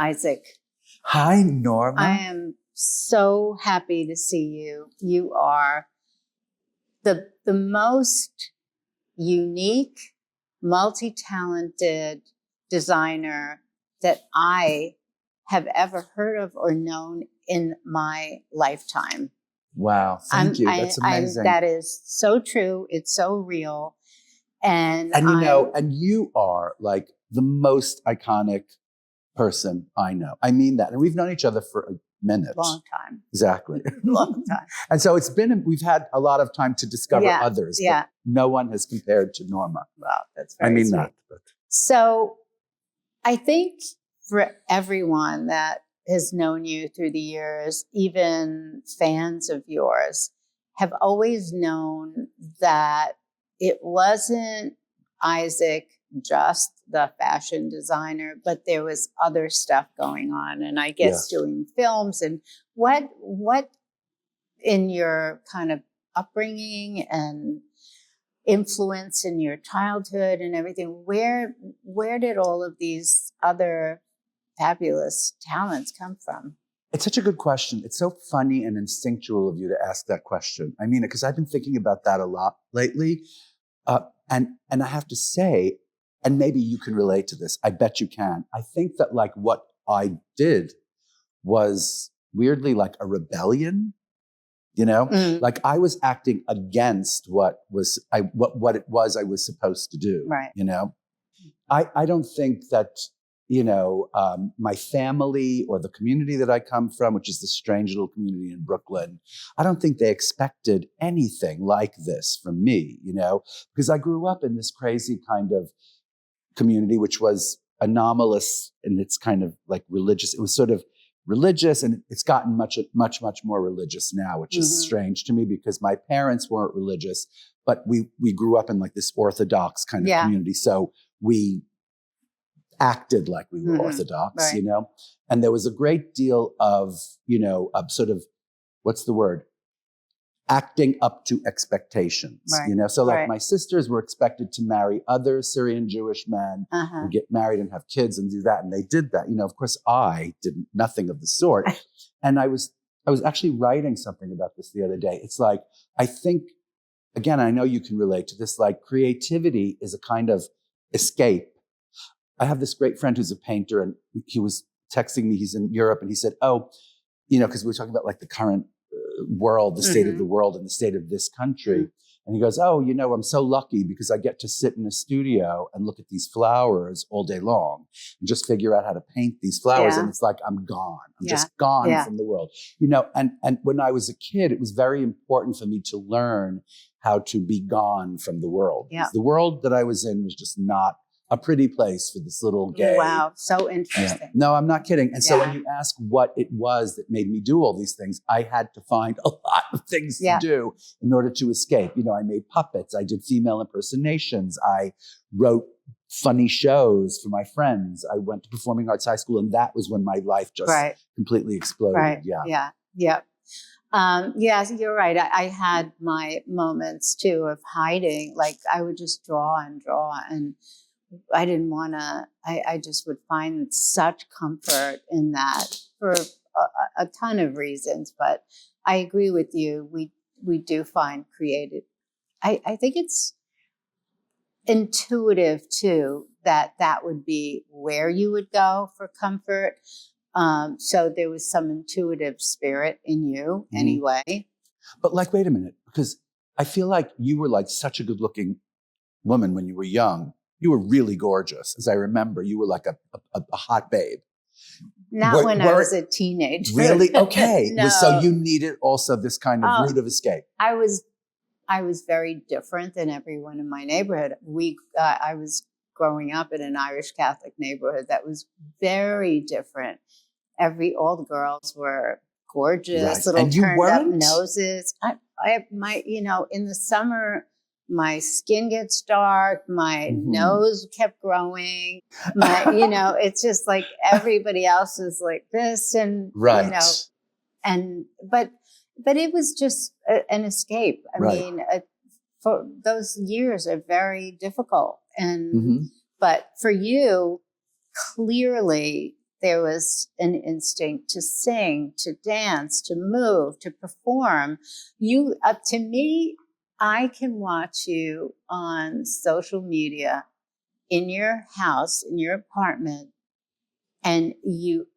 Isaac. Hi, Norma. I am so happy to see you. You are the most unique, multi-talented designer that I have ever heard of or known in my lifetime. Wow, thank you. That's amazing. That is so true. It's so real. And you are like the most iconic person I know. I mean that. And we've known each other for a minute. Long time. Exactly. Long time. And so we've had a lot of time to discover others. Yeah. But no one has compared to Norma. Well, that's very sweet. That. But. So I think for everyone that has known you through the years, even fans of yours, have always known that it wasn't Isaac just the fashion designer, but there was other stuff going on. And I guess doing films and what in your kind of upbringing and influence in your childhood and everything, where did all of these other fabulous talents come from? It's such a good question. It's so funny and instinctual of you to ask that question. I mean it because I've been thinking about that a lot lately. And I have to say, and maybe you can relate to this, I bet you can. I think that like what I did was weirdly like a rebellion, like I was acting against what it was I was supposed to do, right? I don't think that, my family or the community that I come from, which is this strange little community in Brooklyn, I don't think they expected anything like this from me, because I grew up in this crazy kind of community, which was anomalous and it's kind of like religious. It was sort of religious and it's gotten much more religious now, which is strange to me because my parents weren't religious, but we grew up in like this Orthodox kind of community. So we acted like we were Orthodox, right. And there was a great deal of, sort of, what's the word? Acting up to expectations, right. So like my sisters were expected to marry other Syrian Jewish men and get married and have kids and do that. And they did that. Of course, I did nothing of the sort. And I was actually writing something about this the other day. It's like, I think, again, I know you can relate to this, like creativity is a kind of escape. I have this great friend who's a painter and he was texting me, he's in Europe and he said, because we were talking about like the current world, the state of the world and the state of this country. And he goes, I'm so lucky because I get to sit in a studio and look at these flowers all day long and just figure out how to paint these flowers. And it's like, I'm gone. I'm just gone from the world, and when I was a kid, it was very important for me to learn how to be gone from the world. Yeah. The world that I was in was just not a pretty place for this little gay. Wow, so interesting. Yeah. No, I'm not kidding. And so when you ask what it was that made me do all these things, I had to find a lot of things to do in order to escape. I made puppets. I did female impersonations. I wrote funny shows for my friends. I went to performing arts high school, and that was when my life just completely exploded. Right. Yeah. Yes, you're right. I had my moments too of hiding. Like I would just draw and I didn't want to, I just would find such comfort in that for a ton of reasons, but I agree with you. We do find creative. I think it's intuitive too, that would be where you would go for comfort. So there was some intuitive spirit in you anyway. But like, wait a minute, because I feel like you were like such a good looking woman when you were young. You were really gorgeous. As I remember, you were like a hot babe. Not when I was a teenager. Really? Okay. No. So you needed also this kind of route of escape. I was very different than everyone in my neighborhood. I was growing up in an Irish Catholic neighborhood that was very different. All the girls were gorgeous, little turned up noses. In the summer, my skin gets dark, my nose kept growing, it's just like everybody else is like this and, but it was just an escape. I mean, for those years are very difficult. And, but for you, clearly there was an instinct to sing, to dance, to move, to perform. You, up to me, I can watch you on social media in your house, in your apartment, and you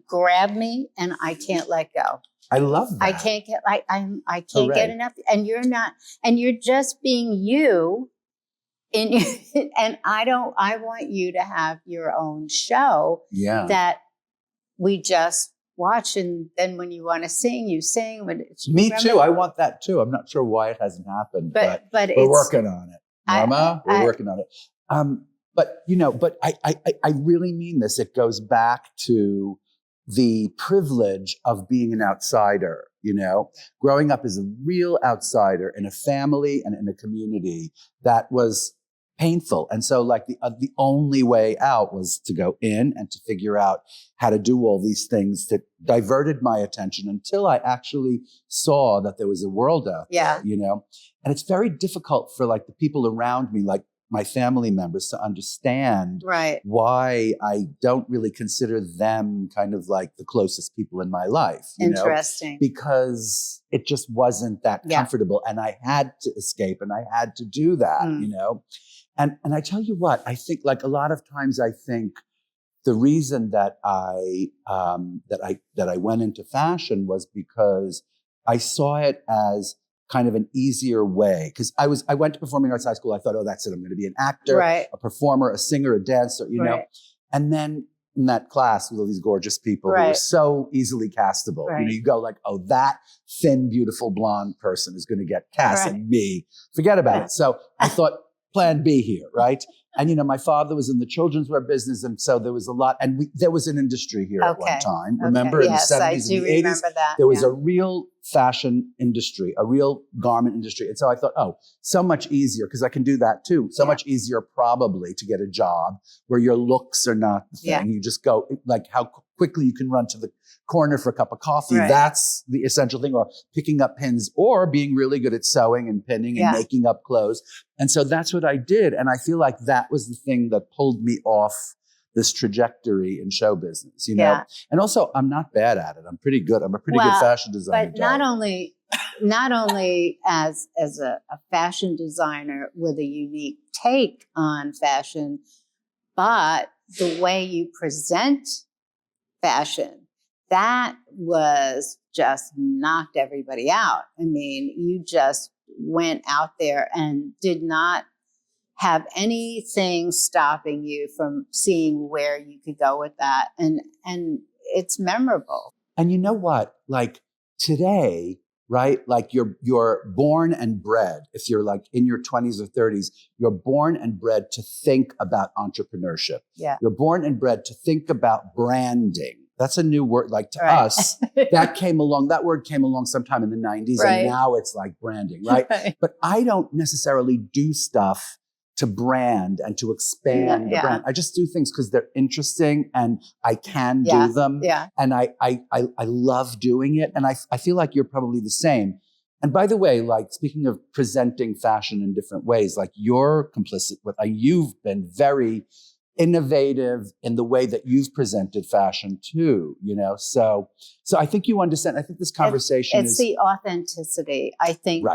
grab me and I can't let go. I love that. I can't get enough. And you're just being you. And I want you to have your own show that we just watch. And then when you want to sing, you sing. Me too. I want that too. I'm not sure why it hasn't happened, but we're working on it. Norma, we're working on it. But I really mean this. It goes back to the privilege of being an outsider, growing up as a real outsider in a family and in a community that was painful. And so like the only way out was to go in and to figure out how to do all these things that diverted my attention until I actually saw that there was a world out there, and it's very difficult for like the people around me, like my family members, to understand why I don't really consider them kind of like the closest people in my life. Interesting. Because it just wasn't that comfortable, and I had to escape and I had to do that, And I tell you what, I think like a lot of times I think the reason that I went into fashion was because I saw it as kind of an easier way. Because I went to performing arts high school. I thought, oh, that's it. I'm going to be an actor, a performer, a singer, a dancer, know. And then in that class with all these gorgeous people who were so easily castable. You go like, oh, that thin, beautiful blonde person is going to get cast, and me, forget about it. So I thought, plan B here, right? And, my father was in the children's wear business, and so there was a lot, and there was an industry here at one time. Remember, in the 70s and the 80s, there was a real fashion industry, a real garment industry. And so I thought, oh, so much easier, because I can do that too. So much easier probably to get a job where your looks are not the thing. You just go, like how quickly you can run to the corner for a cup of coffee. That's the essential thing, or picking up pins, or being really good at sewing and pinning and making up clothes. And so that's what I did. And I feel like that was the thing that pulled me off this trajectory in show business, And also, I'm not bad at it. I'm pretty good. I'm a pretty good fashion designer. But not only as a fashion designer with a unique take on fashion, but the way you present fashion, that was just knocked everybody out. I mean, you just went out there and did not have anything stopping you from seeing where you could go with that. And it's memorable. And you know what? Like today, right? Like you're born and bred. If you're like in your 20s or 30s, you're born and bred to think about entrepreneurship. Yeah. You're born and bred to think about branding. That's a new word. Like to us, that word came along sometime in the 90s, and now it's like branding, right? But I don't necessarily do stuff to brand and to expand the brand. I just do things because they're interesting and I can do them. Yeah. And I love doing it. And I feel like you're probably the same. And by the way, like speaking of presenting fashion in different ways, like you're complicit with, you've been very innovative in the way that you've presented fashion too, So I think you understand. I think this conversation it's the authenticity. I think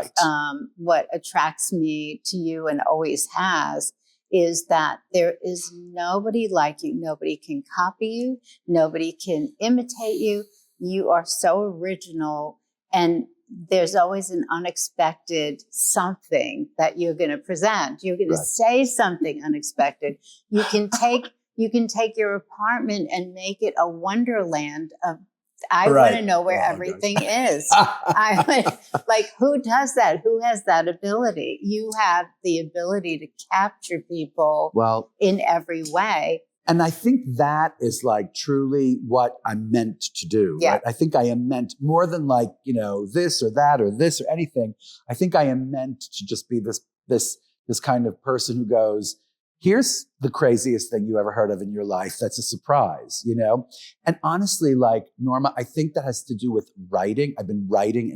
what attracts me to you and always has is that there is nobody like you. Nobody can copy you. Nobody can imitate you. You are so original, and there's always an unexpected something that you're going to present. You're going to say something unexpected. You can take your apartment and make it a wonderland of. I want to know where everything is. Who does that? Who has that ability? You have the ability to capture people in every way. And I think that is like truly what I'm meant to do. Yeah. Right? I think I am meant more than like, this or that or this or anything. I think I am meant to just be this kind of person who goes, here's the craziest thing you ever heard of in your life. That's a surprise, And honestly, like Norma, I think that has to do with writing. I've been writing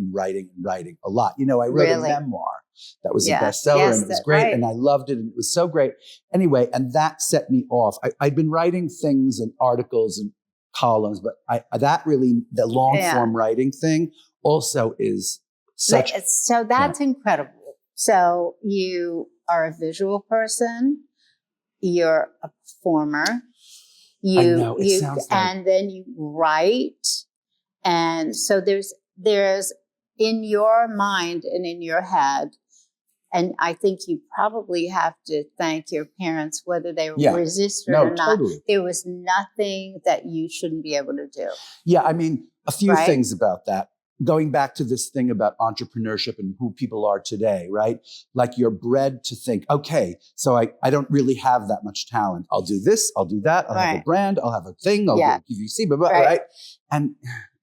a lot. I wrote a memoir that was a bestseller and it was great. And I loved it. And it was so great. Anyway, and that set me off. I'd been writing things and articles and columns, but that really, the long form writing thing also is such. So that's incredible. So you are a visual person, you're a performer, and then you write. And so there's in your mind and in your head, and I think you probably have to thank your parents, whether they resisted or not. Totally. There was nothing that you shouldn't be able to do. Yeah, I mean, a few things about that. Going back to this thing about entrepreneurship and who people are today, right? Like you're bred to think, okay, so I don't really have that much talent. I'll do this, I'll do that, I'll have a brand, I'll have a thing, I'll do QVC, blah, blah, right? And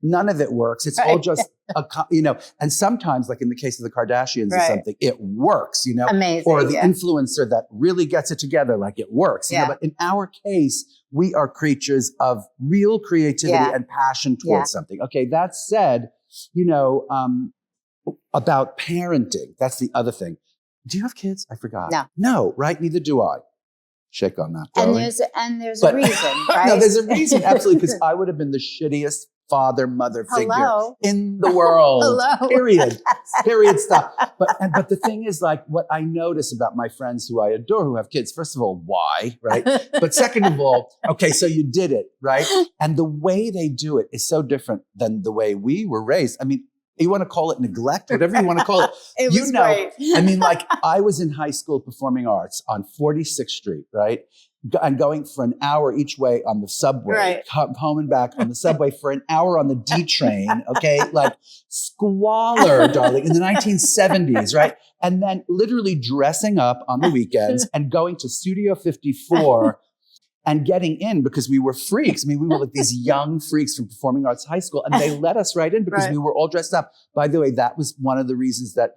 none of it works. It's all just, and sometimes like in the case of the Kardashians or something, it works, Amazing, or the influencer that really gets it together, like it works. But in our case, we are creatures of real creativity and passion towards something. Okay, that said, about parenting, that's the other thing. Do you have kids? I forgot. No, right? Neither do I. Shake on that, darling. And there's a reason, right? No, there's a reason, absolutely, because I would have been the shittiest father, mother figure in the world. Period, stop. But the thing is, like, what I notice about my friends who I adore who have kids, first of all, why, right? But second of all, okay, so you did it, right? And the way they do it is so different than the way we were raised. I mean, you want to call it neglect, whatever you want to call it. It was great. I mean, like I was in high school performing arts on 46th Street, right? And going for an hour each way on the subway, home and back on the subway for an hour on the D train, okay? Like squalor, darling, in the 1970s, right? And then literally dressing up on the weekends and going to Studio 54 and getting in because we were freaks. I mean, we were like these young freaks from Performing Arts High School, and they let us right in because we were all dressed up. By the way, that was one of the reasons that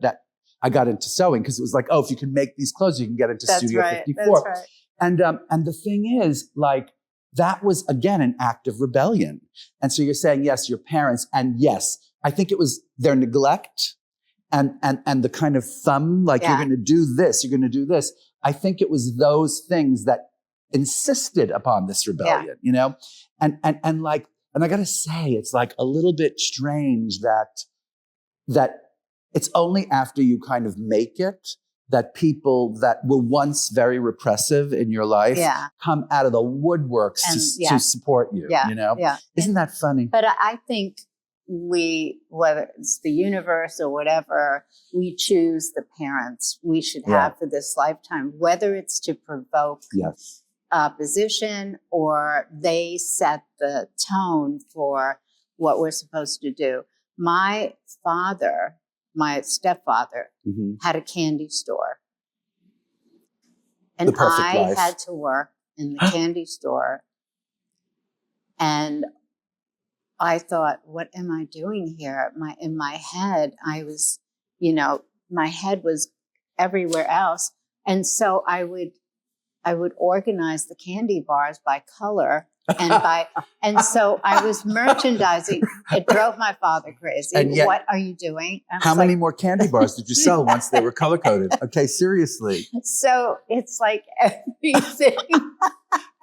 I got into sewing, because it was like, oh, if you can make these clothes, you can get into Studio 54. That's right. And the thing is, like, that was, again, an act of rebellion. And so you're saying, yes, your parents, and yes, I think it was their neglect and the kind of thumb, like, you're going to do this, you're going to do this. I think it was those things that insisted upon this rebellion, and I got to say, it's like a little bit strange that it's only after you kind of make it that people that were once very repressive in your life come out of the woodworks to support you, Isn't that funny? But I think whether it's the universe or whatever, we choose the parents we should have for this lifetime, whether it's to provoke opposition or they set the tone for what we're supposed to do. My stepfather, had a candy store. And I had to work in the candy store. And I thought, what am I doing here? In my head, I was, my head was everywhere else. And so I would organize the candy bars by color and so I was merchandising. It drove my father crazy. And yet, what are you doing? How many more candy bars did you sell once they were color coded? Okay, seriously. So it's like everything.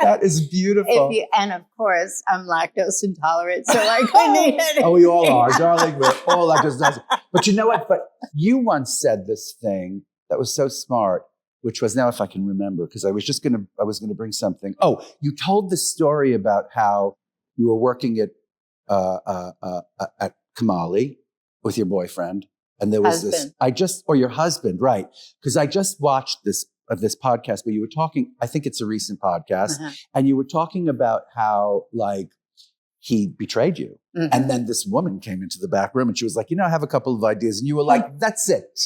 That is beautiful. And of course, I'm lactose intolerant, so I couldn't eat anything. Oh, we all are, darling. We're all lactose intolerant. But you know what? But you once said this thing that was so smart, which was, now if I can remember, because I was going to bring something. Oh, you told the story about how you were working at Kamali with your boyfriend, and there was or your husband, right? Because I just watched this podcast where you were talking. I think it's a recent podcast, and you were talking about how, like, he betrayed you. And then this woman came into the back room and she was like, I have a couple of ideas. And you were like, that's it.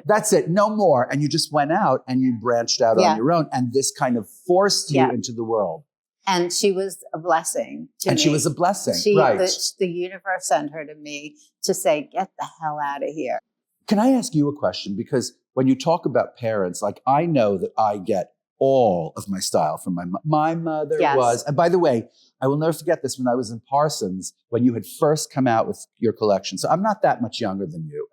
That's it. No more. And you just went out and you branched out on your own. And this kind of forced you into the world. And she was a blessing to me. She was a blessing, right. The universe sent her to me to say, get the hell out of here. Can I ask you a question? Because when you talk about parents, like, I know that I get all of my style from my mother was, and by the way, I will never forget this when I was in Parsons, when you had first come out with your collection. So I'm not that much younger than you.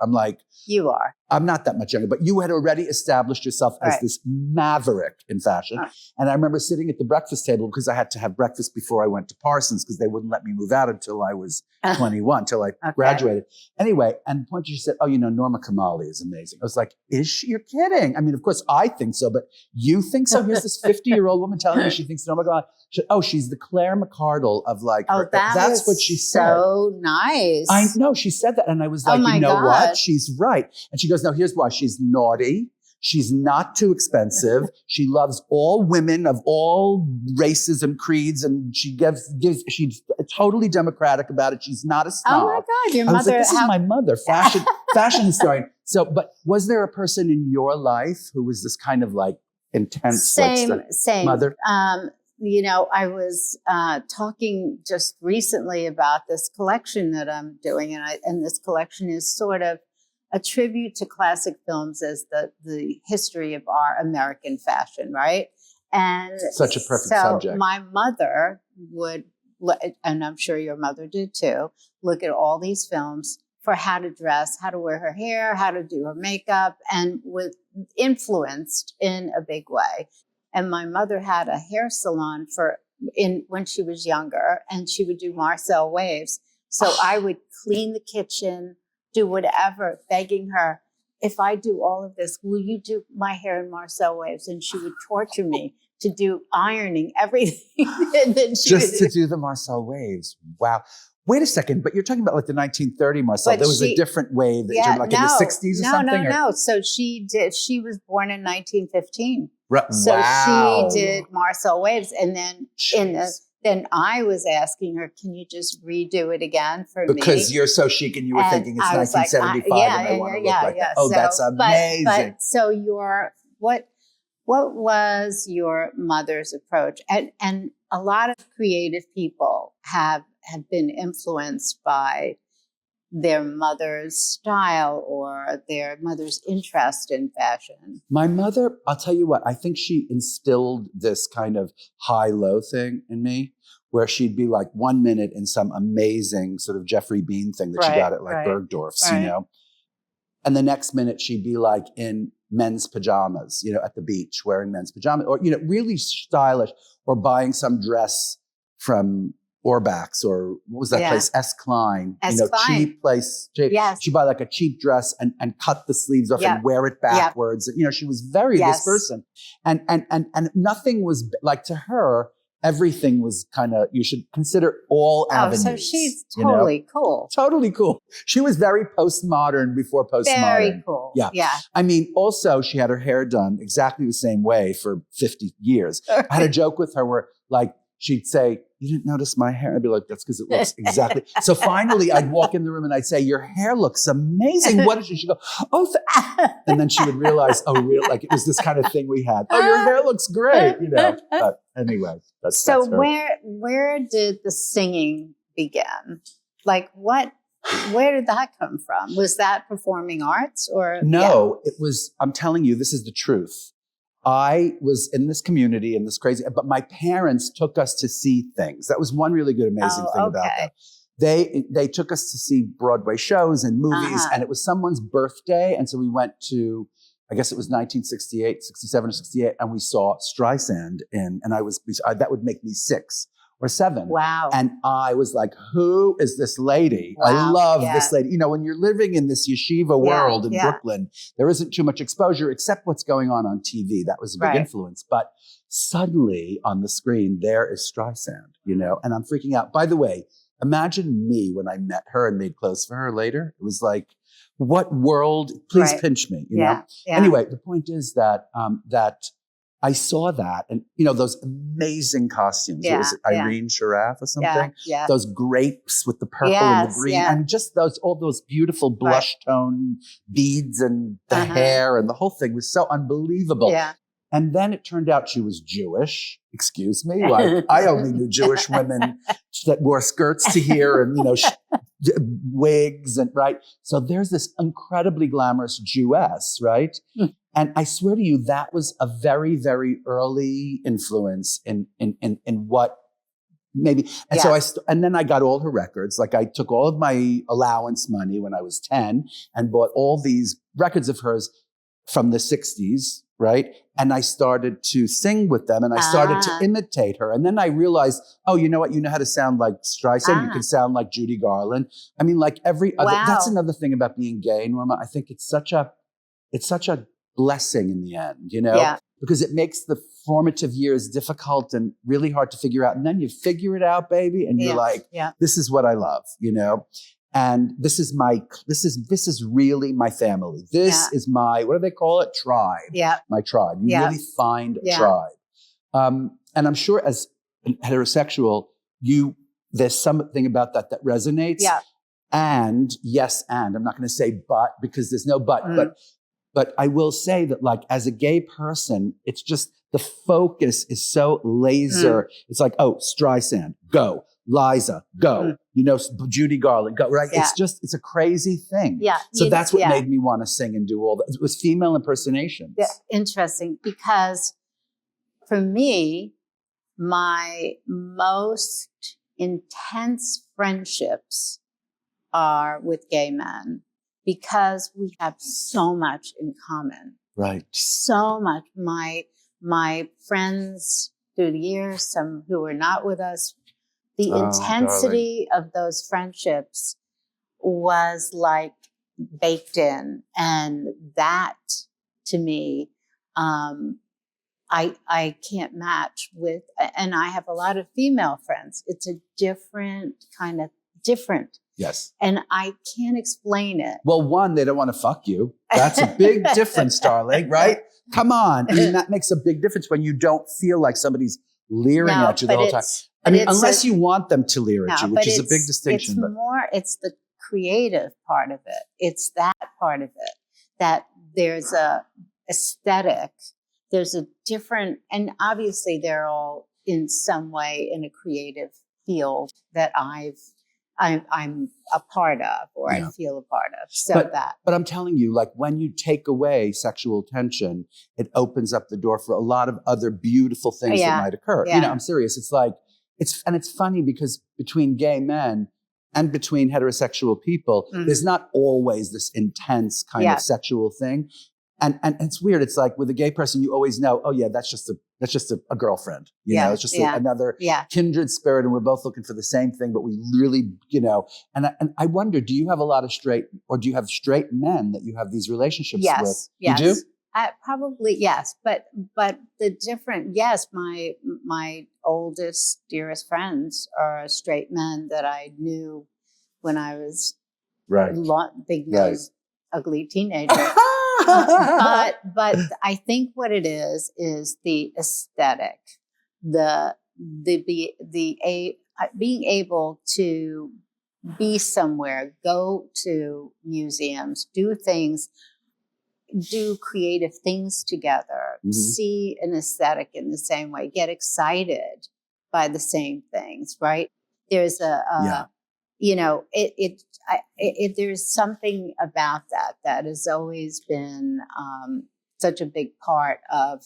You are. I'm not that much younger, but you had already established yourself as this maverick in fashion. And I remember sitting at the breakfast table because I had to have breakfast before I went to Parsons because they wouldn't let me move out until I was 21, till I graduated. Anyway, and the point she said, oh, Norma Kamali is amazing. I was like, is she? You're kidding. I mean, of course I think so, but you think so? Here's this 50-year-old woman telling me she thinks Norma Kamali. She's the Claire McCardle of that's what she said. So nice. I know, she said that. And I was like, what? She's right. And she goes, no, here's why. She's naughty. She's not too expensive. She loves all women of all races and creeds. And she's totally democratic about it. She's not a snob. Oh my God, your I was mother. like, this is my mother, fashion historian. So, but was there a person in your life who was this kind of like intense same mother? I was talking just recently about this collection that I'm doing, and this collection is sort of a tribute to classic films as the history of our American fashion, right? And such a perfect subject. My mother would, and I'm sure your mother did too, look at all these films for how to dress, how to wear her hair, how to do her makeup, and was influenced in a big way. And my mother had a hair salon when she was younger, and she would do Marcel waves. So I would clean the kitchen, do whatever, begging her, if I do all of this, will you do my hair in Marcel waves? And she would torture me to do ironing, everything. And then to do the Marcel waves. Wow. Wait a second, but you're talking about like the 1930 Marcel. But there was a different wave that in the 60s or something? No. So she was born in 1915. Wow. So she did Marcel waves. And then then I was asking her, can you just redo it again for me? Because you're so chic and you were thinking it's 1975 and I want to look like that. Oh, so, that's amazing. But so what was your mother's approach? And a lot of creative people have been influenced by their mother's style or their mother's interest in fashion. My mother, I'll tell you what, I think she instilled this kind of high-low thing in me, where she'd be like 1 minute in some amazing sort of Jeffrey Bean thing that she got at like Bergdorf's, and the next minute she'd be like in men's pajamas, at the beach wearing men's pajamas, or, really stylish, or buying some dress from Orbach's, or what was that place? S. Klein. Cheap place. Yes. She'd buy like a cheap dress and cut the sleeves off and wear it backwards. And, she was very this person. And nothing was like, to her, everything was kind of, you should consider all avenues. So she's totally cool. Totally cool. She was very postmodern before postmodern. Very cool. Yeah. I mean, also she had her hair done exactly the same way for 50 years. I had a joke with her where like, she'd say, you didn't notice my hair? I'd be like, that's because it looks exactly. So finally I'd walk in the room and I'd say, your hair looks amazing. What is it? She'd go, oh, and then she would realize, like it was this kind of thing we had. Oh, your hair looks great, But anyway, that's where did the singing begin? Like where did that come from? Was that performing arts or? No, it was, I'm telling you, this is the truth. I was in this community and this crazy, but my parents took us to see things. That was one really good, amazing thing about them. They took us to see Broadway shows and movies, and it was someone's birthday. And so we went to, I guess it was 1968, 67 or 68, and we saw Streisand and that would make me 6 or 7. Wow. And I was like, who is this lady? Wow. I love this lady. When you're living in this yeshiva world in Brooklyn, there isn't too much exposure except what's going on TV. That was a big influence. But suddenly on the screen, there is Streisand, and I'm freaking out. By the way, imagine me when I met her and made clothes for her later. It was like, what world? Please pinch me, know? Yeah. Anyway, the point is that I saw that, and those amazing costumes. Was it Irene Sharaf or something? Yeah. Those grapes with the purple and the green, and just all those beautiful blush tone beads and the hair, and the whole thing was so unbelievable. Yeah. And then it turned out she was Jewish. Excuse me, like I only knew Jewish women that wore skirts to here and wigs and So there's this incredibly glamorous Jewess, right? And I swear to you, that was a very, very early influence in what maybe. And so and then I got all her records. Like I took all of my allowance money when I was 10 and bought all these records of hers from the 60s, right? And I started to sing with them and I started to imitate her. And then I realized, oh, you know what? You know how to sound like Streisand. You can sound like Judy Garland. I mean, like every other, that's another thing about being gay, Norma. I think it's such a blessing in the end, you know? Yeah. Because it makes the formative years difficult and really hard to figure out. And then you figure it out, baby. And you're like, this is what I love, you know? And this is really my family. This is my, what do they call it? Tribe. Yeah. My tribe. You really find a tribe. And I'm sure as heterosexual, there's something about that resonates. Yeah. And I'm not going to say but because there's no but I will say that like as a gay person, it's just the focus is so laser. It's like, oh, Streisand, go. Liza, go. You know, Judy Garland, go. Right? Yeah. It's a crazy thing. Yeah. So that's what made me want to sing and do all that. It was female impersonations. Yeah. Interesting, because for me, my most intense friendships are with gay men because we have so much in common. Right. So much. My friends through the years, some who were not with us, the intensity of those friendships was like baked in. And that to me, I can't match with, and I have a lot of female friends. It's a different. Yes. And I can't explain it. Well, one, they don't want to fuck you. That's a big difference, darling, right? Come on. I mean, that makes a big difference when you don't feel like somebody's leering at you the whole time. I mean, unless you want them to leer at you, which is a big distinction. It's the creative part of it. It's that part of it, that there's a aesthetic, there's a different, and obviously they're all in some way in a creative field that I'm a part of, or I feel a part of. But I'm telling you, like when you take away sexual tension, it opens up the door for a lot of other beautiful things that might occur. You know, I'm serious. It's like, it's funny because between gay men and between heterosexual people, there's not always this intense kind of sexual thing. And it's weird. It's like with a gay person, you always know, oh yeah, that's just a girlfriend. You know, it's just another kindred spirit, and we're both looking for the same thing. But we really, you know, and I wonder, do you have a lot of straight men that you have these relationships with? Yes, you do. Probably yes, but the different my oldest, dearest friends are straight men that I knew when I was big nose, ugly teenager. But I think what it is the aesthetic, being able to be somewhere, go to museums, do creative things together, see an aesthetic in the same way, get excited by the same things, right? There's you know, there's something about that has always been such a big part of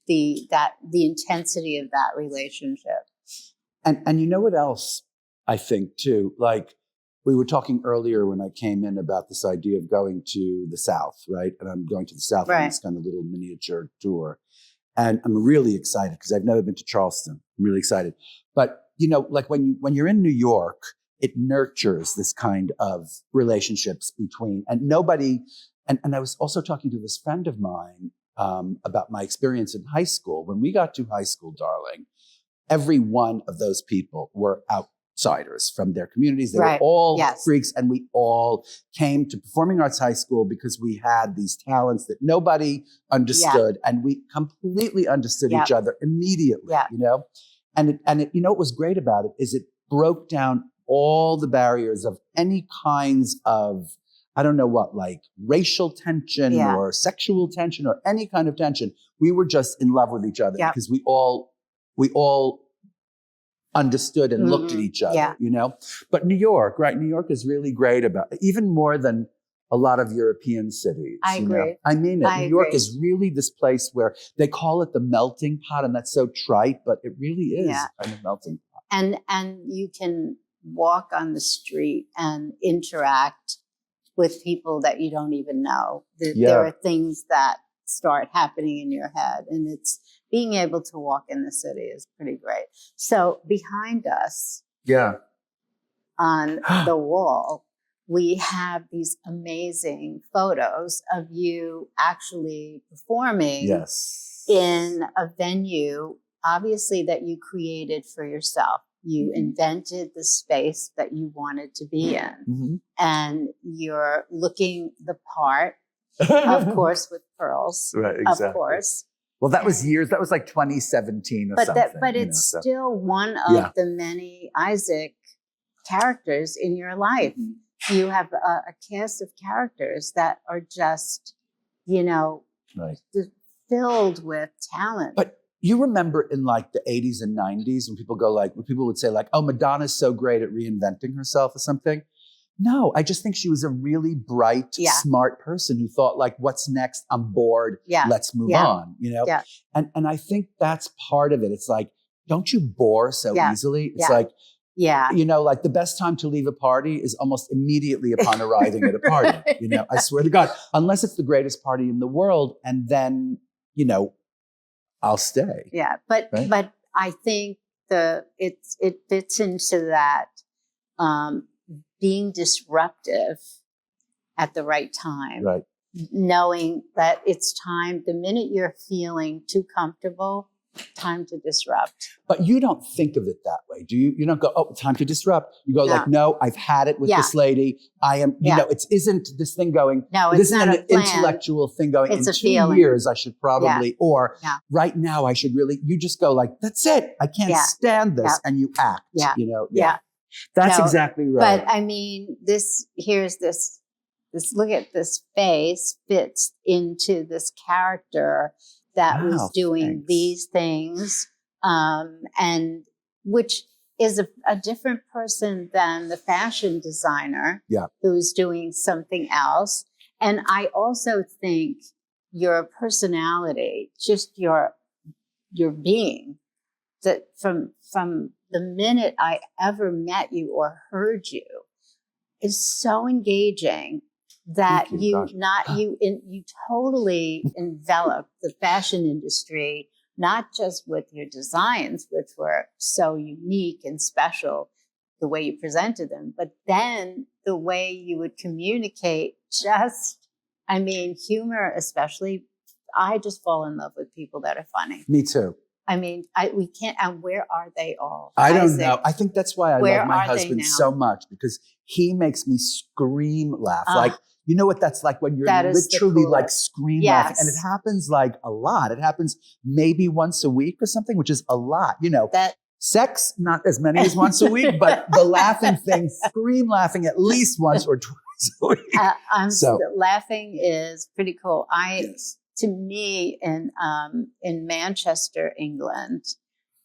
the intensity of that relationship. And you know what else I think too? Like we were talking earlier when I came in about this idea of going to the South, right? And I'm going to the South on this kind of little miniature tour. And I'm really excited because I've never been to Charleston. I'm really excited. But you know, like when you're in New York, it nurtures this kind of relationships between, and nobody, and I was also talking to this friend of mine about my experience in high school. When we got to high school, darling, every one of those people were outsiders from their communities. They were all freaks, and we all came to Performing Arts High School because we had these talents that nobody understood, and we completely understood each other immediately, you know? And you know what was great about it is it broke down all the barriers of any kinds of, I don't know what, like racial tension or sexual tension or any kind of tension. We were just in love with each other because we all understood and looked at each other, you know? But New York, right? New York is really great about, even more than a lot of European cities. I agree. Know? I mean it. New York is really this place where they call it the melting pot, and that's so trite, but it really is kind of melting pot. and you can walk on the street and interact with people that you don't even know. There are things that start happening in your head, and it's being able to walk in the city is pretty great. So behind us, on the wall, we have these amazing photos of you actually performing in a venue, obviously that you created for yourself. You invented the space that you wanted to be in, and you're looking the part, of course, with pearls, right? Exactly. Of course. Well, that was years. That was like 2017 or something. But it's still one of the many Isaac characters in your life. You have a cast of characters that are just, filled with talent. But you remember in like the 80s and 90s when people would say like, oh, Madonna's so great at reinventing herself or something. No, I just think she was a really bright, smart person who thought like, what's next? I'm bored. Let's move on, And I think that's part of it. It's like, don't you bore so easily? It's like, like the best time to leave a party is almost immediately upon arriving at a party. I swear to God, unless it's the greatest party in the world. And then, I'll stay. Yeah. But I think it fits into that, being disruptive at the right time, knowing that it's time, the minute you're feeling too comfortable, time to disrupt. But you don't think of it that way, do you? You don't go, oh, time to disrupt. You go like, no, I've had it with this lady. I am, it isn't this thing going, this isn't an intellectual thing going, it's in a 2 feeling. years I should probably, or right now I should really, you just go like, that's it. I can't stand this. And you act, That's exactly right. But I mean, here's this, look at this face fits into this character that was doing these things, and which is a different person than the fashion designer who's doing something else. And I also think your personality, just your being, that from the minute I ever met you or heard you, is so engaging that you totally enveloped the fashion industry, not just with your designs, which were so unique and special, the way you presented them, but then the way you would communicate, humor especially. I just fall in love with people that are funny. Me too. I mean, we can't, and where are they all? I don't know. I think that's why I love my husband so much, because he makes me scream laugh. Like, you know what that's like when you're literally like scream laughing. And it happens like a lot. It happens maybe once a week or something, which is a lot, sex, not as many as once a week, but the laughing thing, scream laughing at least once or twice a week. Laughing is pretty cool. To me, in Manchester, England,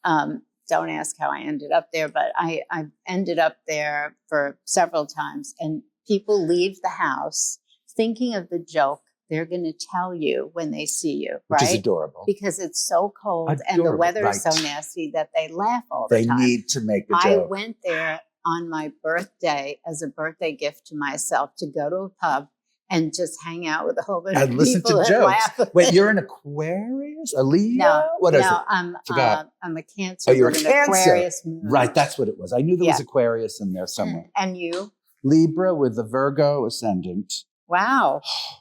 don't ask how I ended up there, but I ended up there for several times, and people leave the house thinking of the joke they're going to tell you when they see you, right? Which is adorable. Because it's so cold and the weather is so nasty that they laugh all the time. They need to make a joke. I went there on my birthday as a birthday gift to myself to go to a pub and just hang out with a whole bunch of people listen to jokes. Wait, you're an Aquarius? A Leo? No, is it? I'm a Cancer. Oh, you're a Cancer. Aquarius moon. Right, that's what it was. I knew there was Aquarius in there somewhere. And you? Libra with a Virgo ascendant. Wow.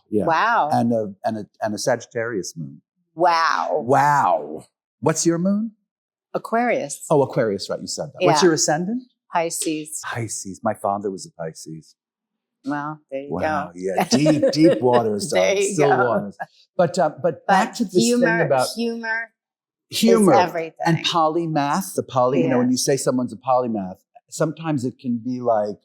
Wow. And a Sagittarius moon. Wow. What's your moon? Aquarius. Oh, Aquarius, right, you said that. What's your ascendant? Pisces. My father was a Pisces. Well, there you go. Wow, yeah, deep waters, still waters. But back to this thing about humor is everything. And polymath. When you say someone's a polymath, sometimes it can be like,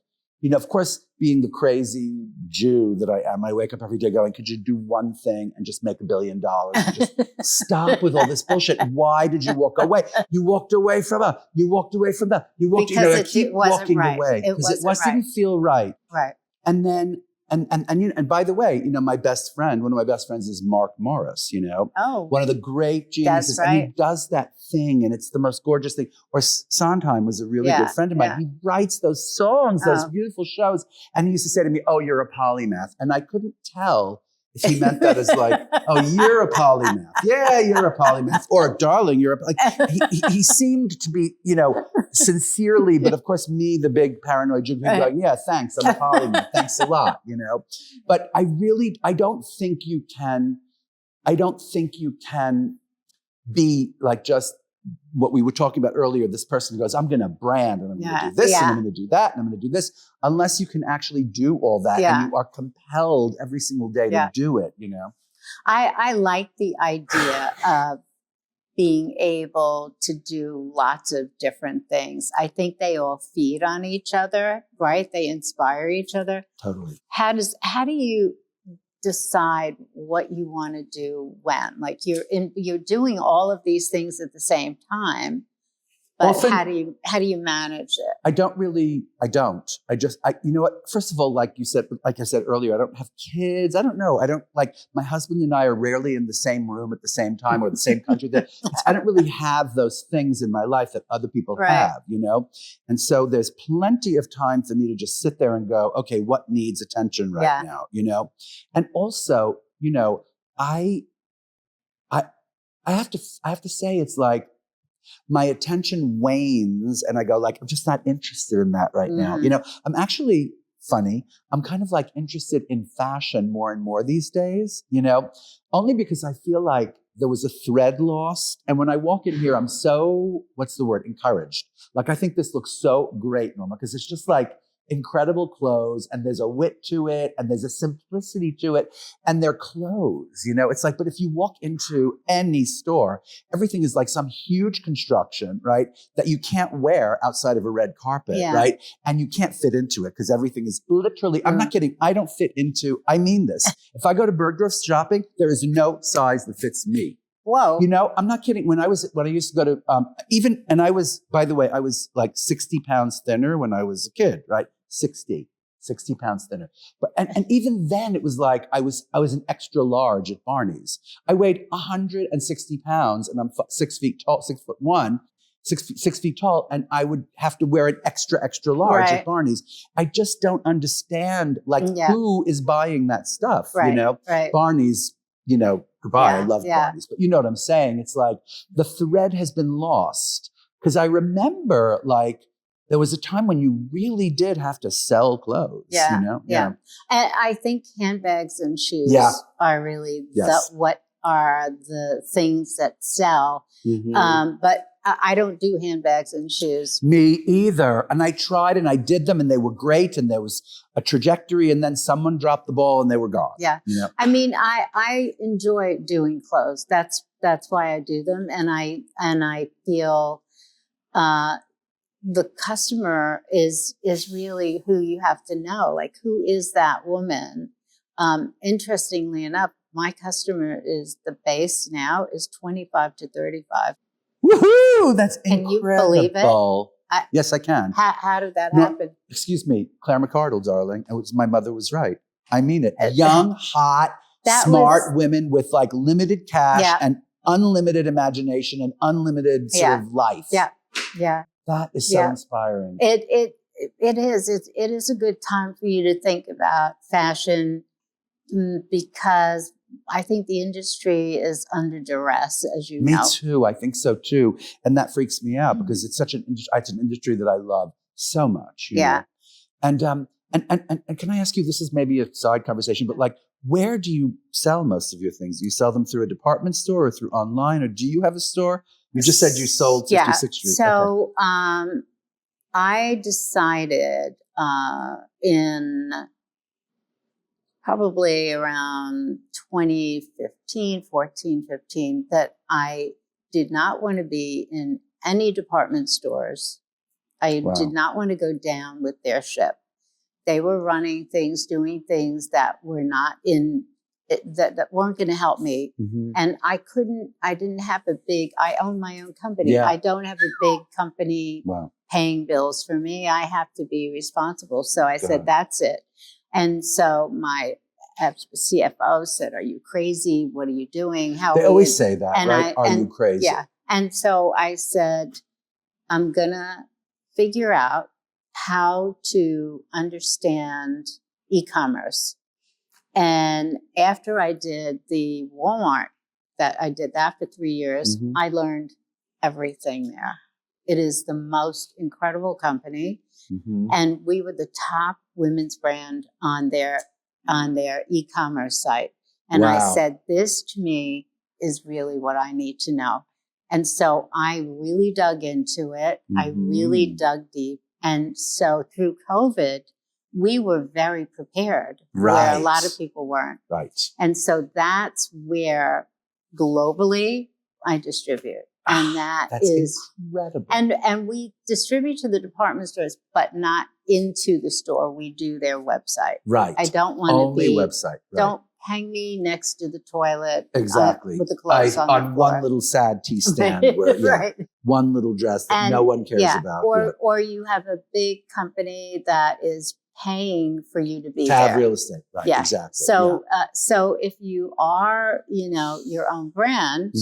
of course, being the crazy Jew that I am, I wake up every day going, could you do one thing and just make $1 billion? And just stop with all this bullshit. Why did you walk away? You walked away from her. You walked away from that. You walked, because keep walking away. Because it didn't feel right. Right. And then and by the way, my best friend, one of my best friends is Mark Morris, Oh, one of the great geniuses. that's right. And he does that thing, and it's the most gorgeous thing. Or Sondheim was a really good friend of mine. He writes those songs, those beautiful shows. And he used to say to me, "Oh, you're a polymath." And I couldn't tell if he meant that as like, "Oh, you're a polymath. Yeah, you're a polymath." Or, "Darling, you're a," like, he seemed to be, sincerely, but of course me, the big paranoid Jew, going, "Yeah, thanks, I'm a polymath. Thanks a lot," But I don't think you can be like just what we were talking about earlier. This person who goes, "I'm going to brand and I'm going to do this and I'm going to do that and I'm going to do this," unless you can actually do all that and you are compelled every single day to do it, I like the idea of being able to do lots of different things. I think they all feed on each other, right? They inspire each other. Totally. How do you decide what you want to do when? Like you're doing all of these things at the same time, but Often, how do you manage it? I don't. You know what? First of all, like I said earlier, I don't have kids. I don't know. My husband and I are rarely in the same room at the same time or the same country. I don't really have those things in my life that other people have, And so there's plenty of time for me to just sit there and go, okay, what needs attention right now, And also, I have to say, it's like, my attention wanes and I go like, I'm just not interested in that right now. I'm actually funny. I'm kind of like interested in fashion more and more these days, only because I feel like there was a thread lost. And when I walk in here, I'm so, encouraged. Like, I think this looks so great, Norma, because it's just like incredible clothes and there's a wit to it and there's a simplicity to it and they're clothes, it's like, but if you walk into any store, everything is like some huge construction, right? That you can't wear outside of a red carpet, right? And you can't fit into it because everything is literally, I'm not kidding. I don't fit into, I mean this. If I go to Bergdorf shopping, there is no size that fits me. Whoa. I'm not kidding. When I used to go to, I was like 60 pounds thinner when I was a kid, right? 60 pounds thinner. But, and even then it was like, I was an extra large at Barney's. I weighed 160 pounds and I'm 6 feet tall, 6'1", 6 feet tall. And I would have to wear an extra large at Barney's. I just don't understand who is buying that stuff, Right. Barney's, goodbye. I love Barney's, but you know what I'm saying? It's like the thread has been lost. Because I remember there was a time when you really did have to sell clothes, Yeah. And I think handbags and shoes are really what are the things that sell. Mm-hmm. But I don't do handbags and shoes. Me either. And I tried and I did them and they were great and there was a trajectory and then someone dropped the ball and they were gone. Yeah. I mean, I enjoy doing clothes. That's why I do them. And I feel the customer is really who you have to know. Like, who is that woman? Interestingly enough, my customer is the base now is 25 to 35. Woohoo! That's incredible. Can you believe it? Yes, I can. How did that happen? Excuse me, Claire McCardle, darling. My mother was right. I mean it. Young, hot, smart women with like limited cash and unlimited imagination and unlimited sort of life. Yeah. That is so inspiring. It is. It is a good time for you to think about fashion because I think the industry is under duress, as you know. Me too. I think so too. And that freaks me out because it's such an industry that I love so much. You know? And can I ask you, this is maybe a side conversation, but like, where do you sell most of your things? Do you sell them through a department store or through online, or do you have a store? You just said you sold 56th Street. So I decided in probably around 2015, that I did not want to be in any department stores. I did not want to go down with their ship. They were running things, doing things that were not that weren't going to help me. Mm-hmm. And I didn't have I own my own company. I don't have a big company paying bills for me. I have to be responsible. So I said, that's it. And so my CFO said, "Are you crazy? What are you doing? How?" They always say that, and right? Are you crazy? Yeah. And so I said, I'm going to figure out how to understand e-commerce. And after I did the Walmart, that I did that for 3 years, I learned everything there. It is the most incredible company. And we were the top women's brand on their e-commerce site. And I said, this to me is really what I need to know. And so I really dug into it. I really dug deep. And so through COVID, we were very prepared, where a lot of people weren't. Right. And so that's where globally I distribute. And that's incredible. And we distribute to the department stores, but not into the store. We do their website. Right. I don't want to be website. Right. Don't hang me next to the toilet. Exactly. With the clothes on one little sad tea stand where one little dress that no one cares about. Or you have a big company that is paying for you to be to there. Have real estate. Right. Yeah. Exactly. So so if you are, your own brand,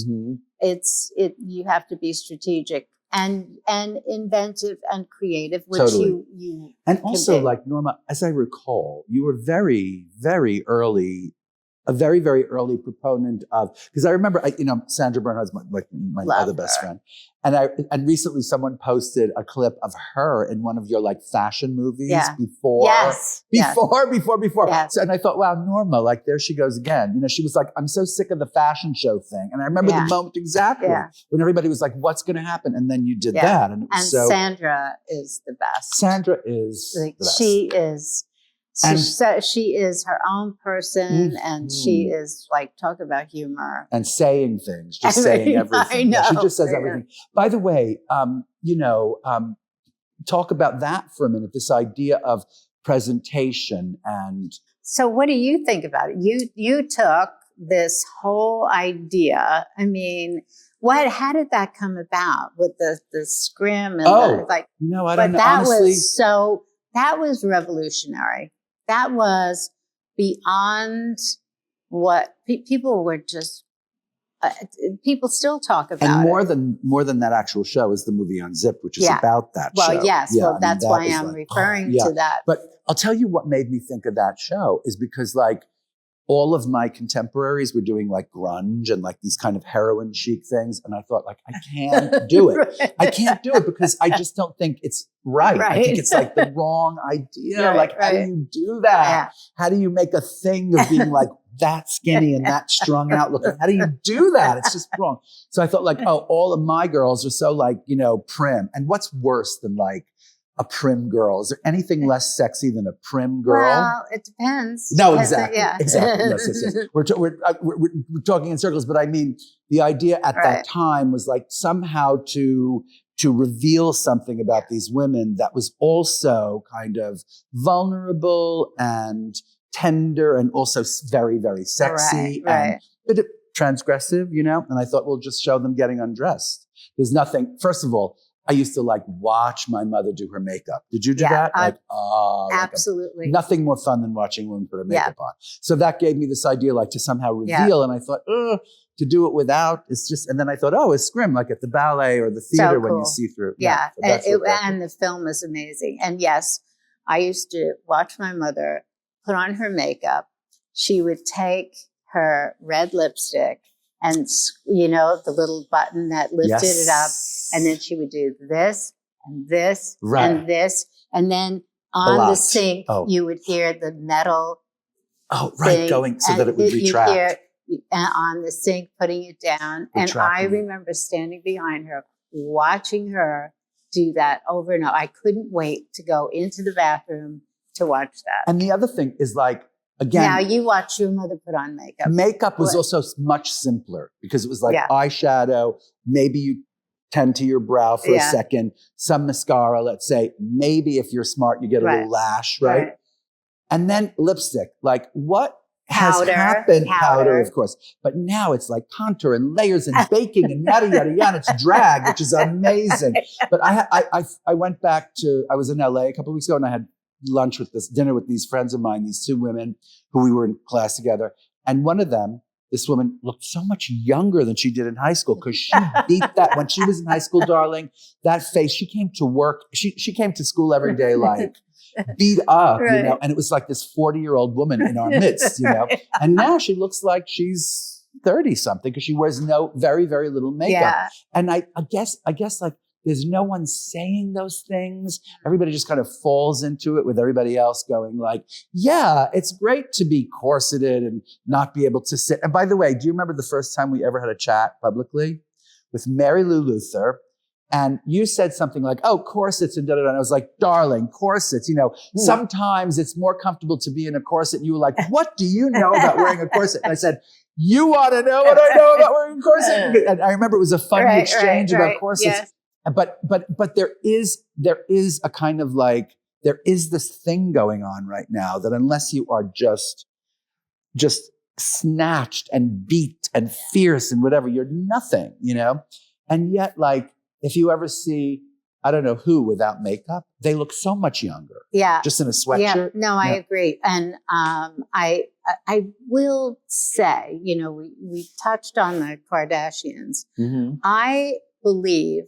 you have to be strategic and inventive and creative, which you and also, like, Norma, as I recall, you were very, very early, a very, very early proponent of, because I remember, Sandra Bernhard's my other best friend. And recently someone posted a clip of her in one of your like fashion movies before. Yes. So, and I thought, wow, Norma, like there she goes again. She was like, I'm so sick of the fashion show thing. And I remember the moment exactly when everybody was like, what's going to happen? And then you did that. And, Sandra is the best. Sandra is the best. She is. She is her own person, and she is like, talk about humor and saying things, just saying everything. I know. She just says everything. By the way, talk about that for a minute. This idea of presentation and. So, what do you think about it? You took this whole idea. I mean, how did that come about with the scrim and I don't know. But that honestly, that was revolutionary. That was beyond what people were just. People still talk about. And more than that actual show is the movie Unzipped, which is about that show. Well, yes. Yeah, well, that's why I'm referring to that. But I'll tell you what made me think of that show is because like all of my contemporaries were doing like grunge and like these kind of heroin chic things. And I thought like, I can't do it. I can't do it because I just don't think it's right. I think it's like the wrong idea. How do you do that? Yeah. How do you make a thing of being like that skinny and that strung out looking? How do you do that? It's just wrong. So I thought like, all of my girls are so like, prim. And what's worse than like a prim girl? Is there anything less sexy than a prim girl? Well, it depends. No, exactly. Exactly. Yes. We're talking in circles, but I mean, the idea at that time was like somehow to reveal something about these women that was also kind of vulnerable and tender and also very, very sexy and a bit transgressive, And I thought, we'll just show them getting undressed. There's nothing, first of all, I used to like watch my mother do her makeup. Did you do that? Absolutely. Nothing more fun than watching women put her makeup on. So that gave me this idea like to somehow reveal. And I thought, to do it without, it's just, and then I thought, it's scrim, like at the ballet or the theater when you see through. Yeah. And the film is amazing. And yes, I used to watch my mother put on her makeup. She would take her red lipstick and, the little button that lifted it up. And then she would do this and this and this. And then on the sink, you would hear the metal thing, going so that it would retract. Hear, on the sink, putting it down. And I remember standing behind her, watching her do that over and over. I couldn't wait to go into the bathroom to watch that. And the other thing is like, again, now you watch your mother put on makeup. Makeup was also much simpler because it was like eyeshadow. Maybe you tend to your brow for a second, some mascara, let's say. Maybe if you're smart, you get a little lash, right? And then lipstick. Like what has happened? Powder, of course. But now it's like contour and layers and baking and yada, yada, yada. It's drag, which is amazing. But I went back I was in LA a couple of weeks ago and I had dinner with these friends of mine, these two women who we were in class together. And one of them, this woman, looked so much younger than she did in high school because she beat that when she was in high school, darling. That face, she came to work. She came to school every day like beat up, Right. you know. And it was like this 40-year-old woman in our midst, you know. And now she looks like she's 30 something because she wears very, very little makeup. Yeah. And I guess like there's no one saying those things. Everybody just kind of falls into it with everybody else going like, yeah, it's great to be corseted and not be able to sit. And by the way, do you remember the first time we ever had a chat publicly with Mary Lou Luther? And you said something like, oh, corsets and da-da-da. And I was like, darling, corsets, you know, sometimes it's more comfortable to be in a corset. And you were like, what do you know about wearing a corset? And I said, you want to know what I know about wearing a corset? And I remember it was a funny exchange about corsets. Yes. But there is a kind of like, there is this thing going on right now that unless you are just snatched and beat and fierce and whatever, you're nothing, you know? And yet, like, if you ever see, I don't know who without makeup, they look so much younger. Yeah. Just in a sweatshirt. Yeah. No, I agree. And I will say, you know, we touched on the Kardashians. Mm-hmm. I believe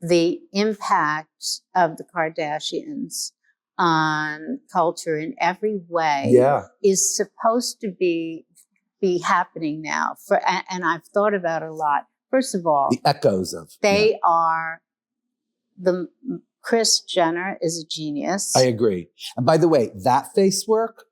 the impact of the Kardashians on culture in every way is supposed to be happening now. And I've thought about it a lot. First of all, the echoes of they are Kris Jenner is a genius. I agree. And by the way, that face work,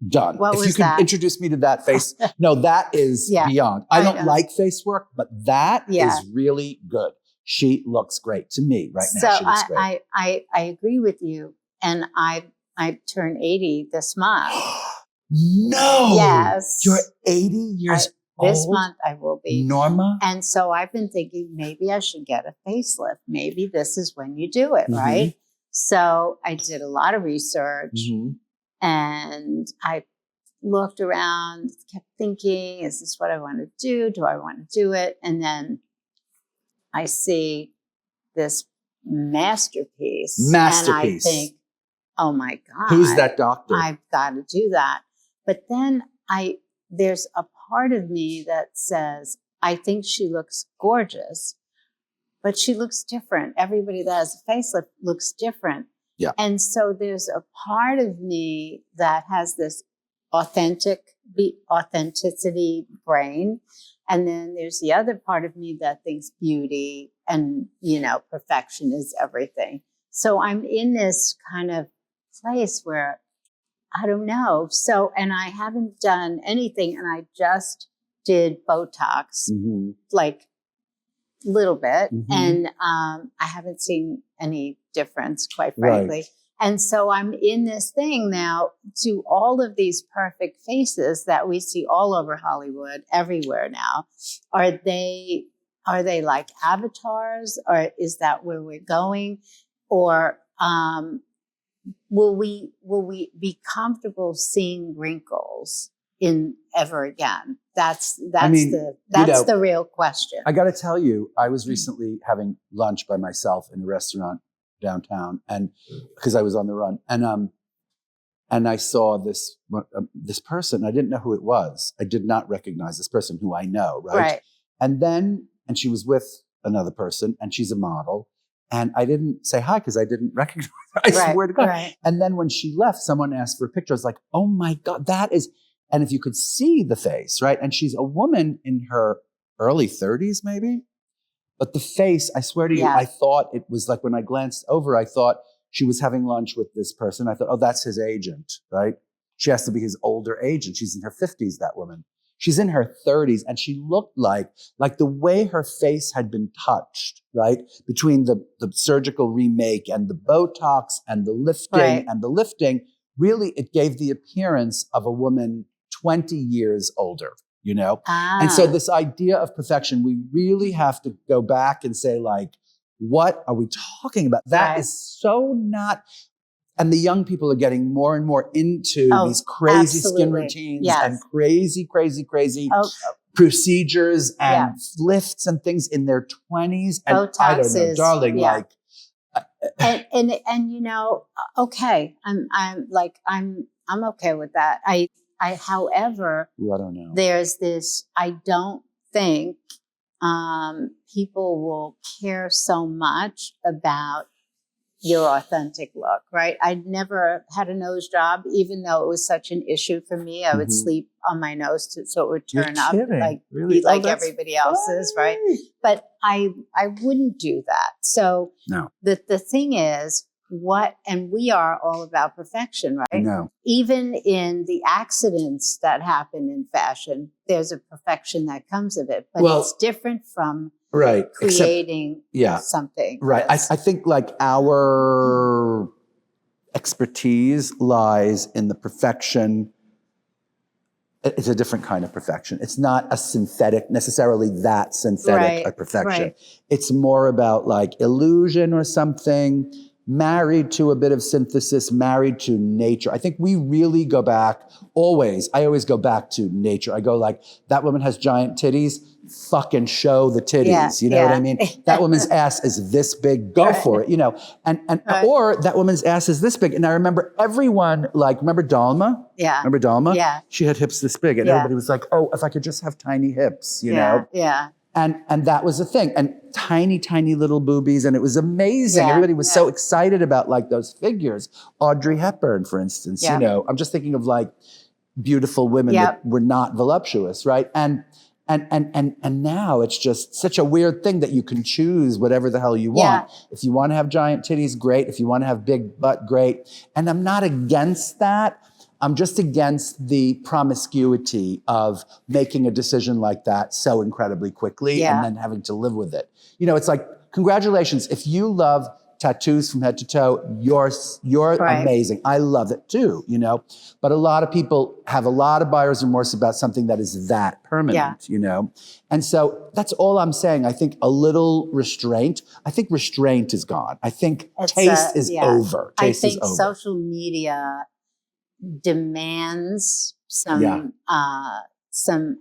done. What if was you could that? Introduce me to that face. No, that is beyond. I don't like face work, but that is really good. She looks great to me right now. So she looks great. I agree with you. And I turn 80 this month. No. Yes. You're 80 years old? This month I will be. Norma? And so I've been thinking maybe I should get a facelift. Maybe this is when you do it, right? So I did a lot of research and I looked around, kept thinking, is this what I want to do? Do I want to do it? And then I see this masterpiece. And I think, oh my God. Who's that doctor? I've got to do that. But then there's a part of me that says, I think she looks gorgeous, but she looks different. Everybody that has a facelift looks different. Yeah. And so there's a part of me that has this authenticity brain. And then there's the other part of me that thinks beauty and, you know, perfection is everything. So I'm in this kind of place where I don't know. So, and I haven't done anything, and I just did Botox, like a little bit. And I haven't seen any difference, quite frankly. Right. And so I'm in this thing now to all of these perfect faces that we see all over Hollywood, everywhere now. Are they like avatars, or is that where we're going? Or will we be comfortable seeing wrinkles in ever again? That's the real question. I got to tell you, I was recently having lunch by myself in a restaurant downtown, and because I was on the run, and I saw this person. I didn't know who it was. I did not recognize this person who I know, right? And she was with another person, and she's a model. And I didn't say hi because I didn't recognize her. I swear to God. Right. And then when she left, someone asked for a picture. I was like, oh my God, that is, and if you could see the face, right? And she's a woman in her early 30s, maybe. But the face, I swear to you, I thought it was like when I glanced over, I thought she was having lunch with this person. I thought, oh, that's his agent, right? She has to be his older agent. She's in her 50s, that woman. She's in her 30s, and she looked like the way her face had been touched, right? Between the surgical remake and the Botox and the lifting, really it gave the appearance of a woman 20 years older, you know? And so this idea of perfection, we really have to go back and say, like, what are we talking about? That is so not... And the young people are getting more and more into these crazy skin routines and crazy procedures and lifts and things in their 20s. And Botox I don't know, darling, and okay, I'm okay with that. However, I don't know. there's this. I don't think people will care so much about your authentic look, right? I'd never had a nose job, even though it was such an issue for me. I would sleep on my nose so it would turn up, really? be like everybody else's, right? But I wouldn't do that. So no. The thing is, and we are all about perfection, right? No. Even in the accidents that happen in fashion, there's a perfection that comes of it, but it's different from creating something. Right. I think like our expertise lies in the perfection. It's a different kind of perfection. It's not necessarily that synthetic a perfection. Right. It's more about like illusion or something, married to a bit of synthesis, married to nature. I think we really go back I always go back to nature. I go like, that woman has giant titties, fucking show the titties. You know what I mean? That woman's ass is this big, go for it, or that woman's ass is this big. And I remember everyone, remember Dalma? Yeah. Remember Dalma? Yeah. She had hips this big and everybody was like, oh, if I could just have tiny hips, you know? Yeah. And that was the thing. And tiny, tiny little boobies. And it was amazing. Yeah, everybody was so excited about like those figures. Audrey Hepburn, for instance, I'm just thinking of like beautiful women that were not voluptuous, right? And now it's just such a weird thing that you can choose whatever the hell you want. If you want to have giant titties, great. If you want to have big butt, great. And I'm not against that. I'm just against the promiscuity of making a decision like that so incredibly quickly and then having to live with it. It's like, congratulations. If you love tattoos from head to toe, you're amazing. I love it too, But a lot of people have a lot of buyer's remorse about something that is that permanent, And so that's all I'm saying. I think a little restraint. I think restraint is gone. I think taste is over. Taste is over. Social media demands some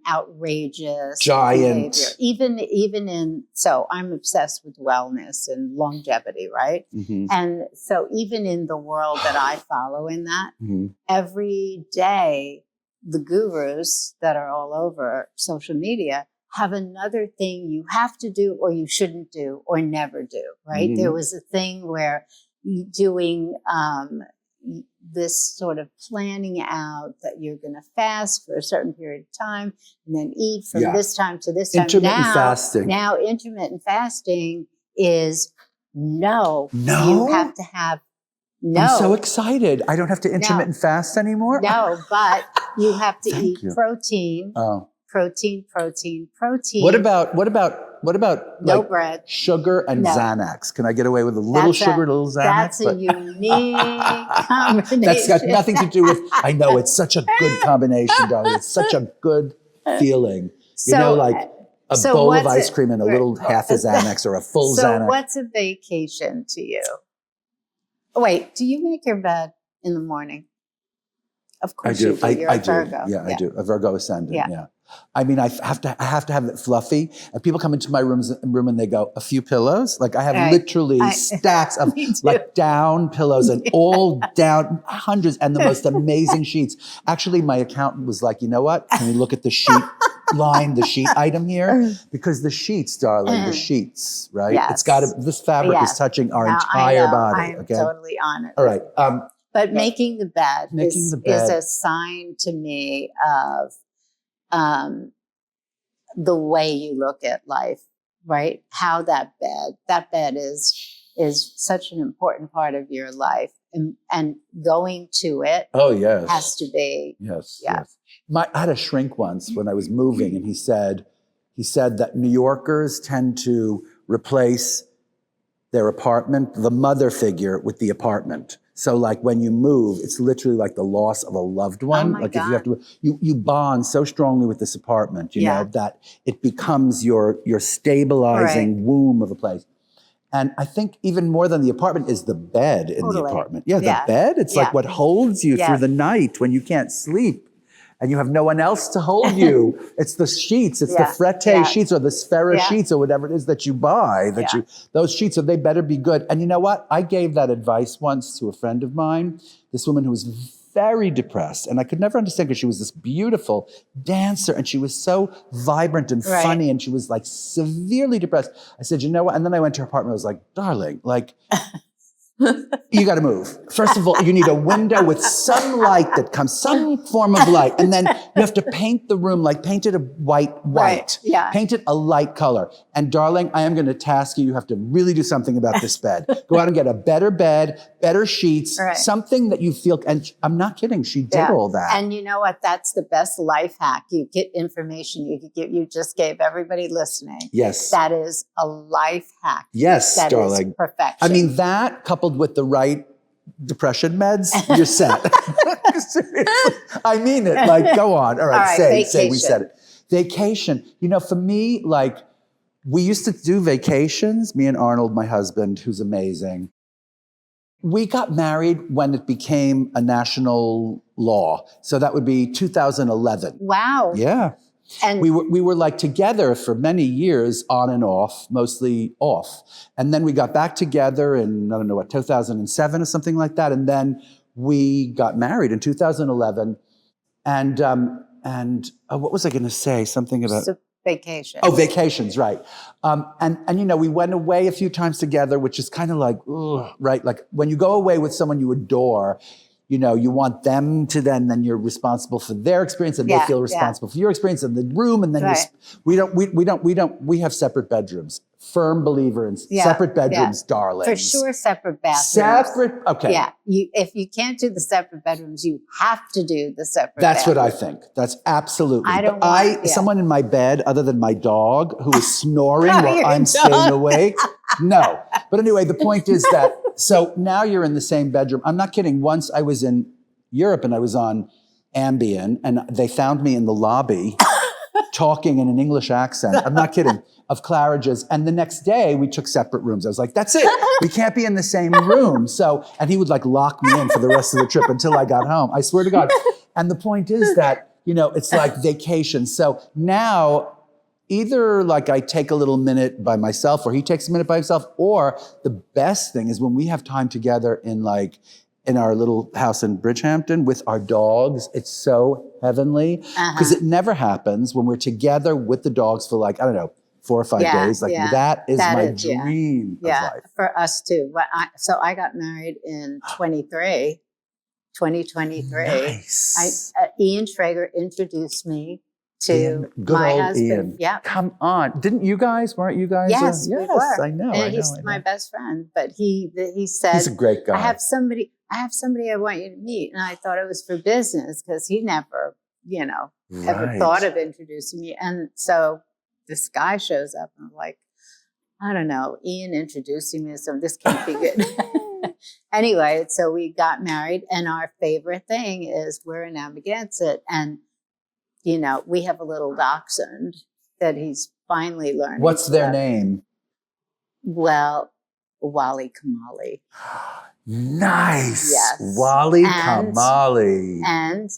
outrageous giant behavior. Even so I'm obsessed with wellness and longevity, right? Mm-hmm. And so even in the world that I follow in that, every day the gurus that are all over social media have another thing you have to do or you shouldn't do or never do, right? Mm-hmm. There was a thing where doing this sort of planning out that you're going to fast for a certain period of time and then eat from this time to this time. Intermittent fasting. Now intermittent fasting is you have to have I'm so excited. I don't have to intermittent fast anymore? No, but you have to eat protein. Oh. Protein. What about no bread, sugar and Xanax? Can I get away with a little sugar and a little Xanax? That's a unique combination. That's got nothing to do with, I know, it's such a good combination, darling. It's such a good feeling. Like a bowl of ice cream and a little half a Xanax or a full Xanax. So what's a vacation to you? Wait, do you make your bed in the morning? Of course you do. You're a Virgo. Yeah, I do. A Virgo ascendant, yeah. I mean, I have to have it fluffy. And people come into my room and they go, a few pillows? Like I have literally stacks of like down pillows and all down hundreds and the most amazing sheets. Actually, my accountant was like, you know what? Can we look at the sheet line, the sheet item here? Because the sheets, darling, the sheets, right? Yes. It's got to, this fabric is touching our entire body. I'm totally on it. All right. But making the bed is a sign to me of the way you look at life, right? How that bed is such an important part of your life, and going to it. Oh yes, has to be. Yes. I had a shrink once when I was moving, and he said that New Yorkers tend to replace their apartment, the mother figure, with the apartment. So like when you move, it's literally like the loss of a loved one. Oh my God. If you have to, you bond so strongly with this apartment, you know, that it becomes your stabilizing womb of a place. And I think even more than the apartment is the bed in the apartment. Yeah, the bed. It's like what holds you through the night when you can't sleep. and you have no one else to hold you. It's the sheets. It's the frette sheets or the Sfera sheets or whatever it is that you buy. Those sheets, so they better be good. And you know what? I gave that advice once to a friend of mine, this woman who was very depressed. And I could never understand because she was this beautiful dancer and she was so vibrant and funny and she was like severely depressed. I said, you know what? And then I went to her apartment. I was like, darling, like, you got to move. First of all, you need a window with some light that comes, some form of light. And then you have to paint the room, like paint it a white. Paint it a light color. And darling, I am going to task you. You have to really do something about this bed. Go out and get a better bed, better sheets, something that you feel. And I'm not kidding. She did all that. And you know what? That's the best life hack. You get information you could give. You just gave everybody listening. Yes. That is a life hack. Yes, that darling. Is perfection. I mean, that coupled with the right depression meds, you're set. Seriously. I mean it. Like, go on. All right, say we said it. Vacation. You know, for me, like, we used to do vacations, me and Arnold, my husband, who's amazing. We got married when it became a national law. So that would be 2011. Wow. Yeah. And we were like together for many years, on and off, mostly off. And then we got back together in, I don't know what, 2007 or something like that. And then we got married in 2011. And what was I going to say? Something about vacation. Oh, vacations, right? And you know, we went away a few times together, which is kind of like, ugh, right? Like when you go away with someone you adore, you know, you want them to then you're responsible for their experience, and they feel responsible for your experience in the room, and then we have separate bedrooms. Firm believer in separate bedrooms, darlings. For sure, separate bathrooms. Separate, okay. Yeah, if you can't do the separate bedrooms, you have to do the separate That's bedrooms. what I think. That's absolutely. I don't want someone in my bed other than my dog who is snoring while I'm staying awake. No. But anyway, the point is that, so now you're in the same bedroom. I'm not kidding. Once I was in Europe and I was on Ambien and they found me in the lobby talking in an English accent. I'm not kidding. Of Claridge's. And the next day we took separate rooms. I was like, that's it. We can't be in the same room. So, and he would like lock me in for the rest of the trip until I got home. I swear to God. And the point is that, you know, it's like vacation. So now either like I take a little minute by myself or he takes a minute by himself, or the best thing is when we have time together in our little house in Bridgehampton with our dogs. It's so heavenly because it never happens when we're together with the dogs for like, I don't know, 4 or 5 days. Like that is my dream of life. For us too. So I got married in 2023. Nice. Ian Schrager introduced me to good my old husband. Ian. Yeah. Weren't you guys? Yes, we were. I know. And he's my best friend. But he said, he's a great guy. I have somebody I want you to meet. And I thought it was for business because he never, ever thought of introducing me. And so this guy shows up and I'm like, I don't know, Ian introducing me to someone, this can't be good. Anyway, so we got married and our favorite thing is we're in Amagansett and, we have a little dachshund that he's finally learned. What's their name? Well, Wally Kamali. Nice. Yes. Wally Kamali. And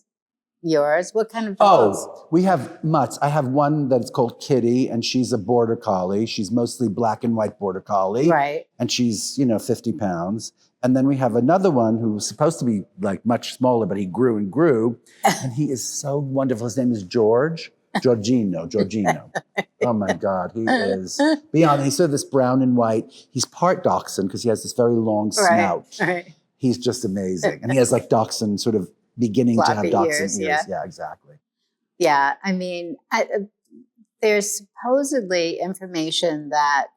yours? What kind of dogs? Oh, we have mutts. I have one that's called Kitty, and she's a border collie. She's mostly black and white border collie. Right. And she's, 50 pounds. And then we have another one who's supposed to be like much smaller, but he grew and grew. And he is so wonderful. His name is Giorgino. Oh my God, he is beyond. He's sort of this brown and white. He's part dachshund because he has this very long snout. Right. He's just amazing. And he has like dachshund sort of beginning to have dachshund ears. Yeah, exactly. Yeah, I mean, there's supposedly information that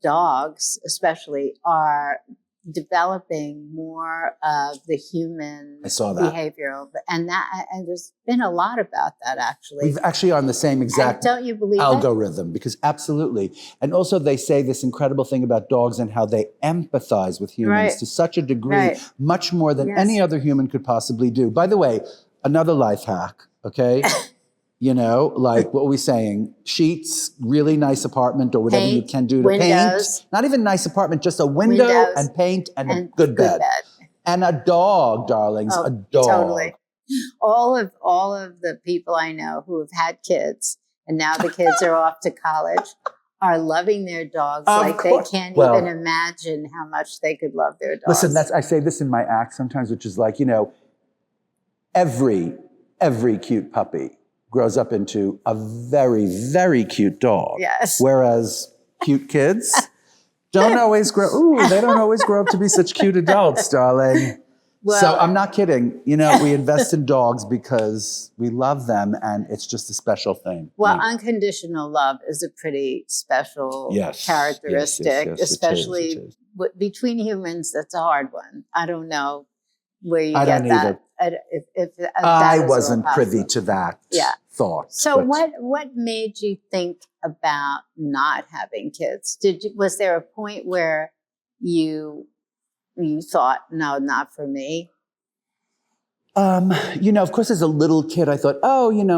dogs, especially, are developing more of the human behavioral, and there's been a lot about that actually. We've actually on the same exact don't you believe algorithm, because absolutely. And also they say this incredible thing about dogs and how they empathize with humans to such a degree, much more than any other human could possibly do. By the way, another life hack, okay? Like what were we saying? Sheets, really nice apartment or whatever you can do to paint. Not even nice apartment, just a window and paint and a good bed. And a dog, darlings, a dog. Totally. all of the people I know who have had kids and now the kids are off to college are loving their dogs like they can't even imagine how much they could love their dogs. Listen, I say this in my act sometimes, which is like, every cute puppy grows up into a very, very cute dog. Yes. Whereas cute kids don't always grow up to be such cute adults, darling. Well, so I'm not kidding. We invest in dogs because we love them and it's just a special thing. Well, unconditional love is a pretty special characteristic, yes, especially between humans. That's a hard one. I don't know where you get that. If I wasn't privy to that thought. So what made you think about not having kids? Was there a point where you thought, no, not for me? Of course, as a little kid, I thought,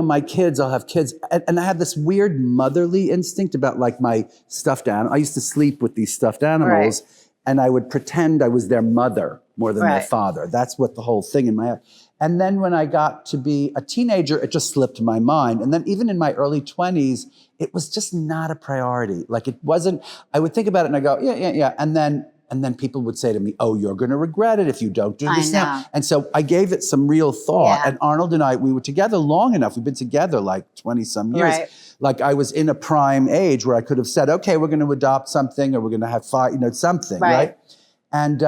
my kids, I'll have kids. And I had this weird motherly instinct about like my stuffed animal. I used to sleep with these stuffed animals and I would pretend I was their mother more than their father. That's what the whole thing in my head. And then when I got to be a teenager, it just slipped my mind. And then even in my early 20s, it was just not a priority. Like it wasn't, I would think about it and I go, yeah. And then people would say to me, oh, you're going to regret it if you don't do this now. And so I gave it some real thought. Yeah. And Arnold and I, we were together long enough. We've been together like 20 some years. Right. Like I was in a prime age where I could have said, okay, we're going to adopt something or we're going to have something, right? And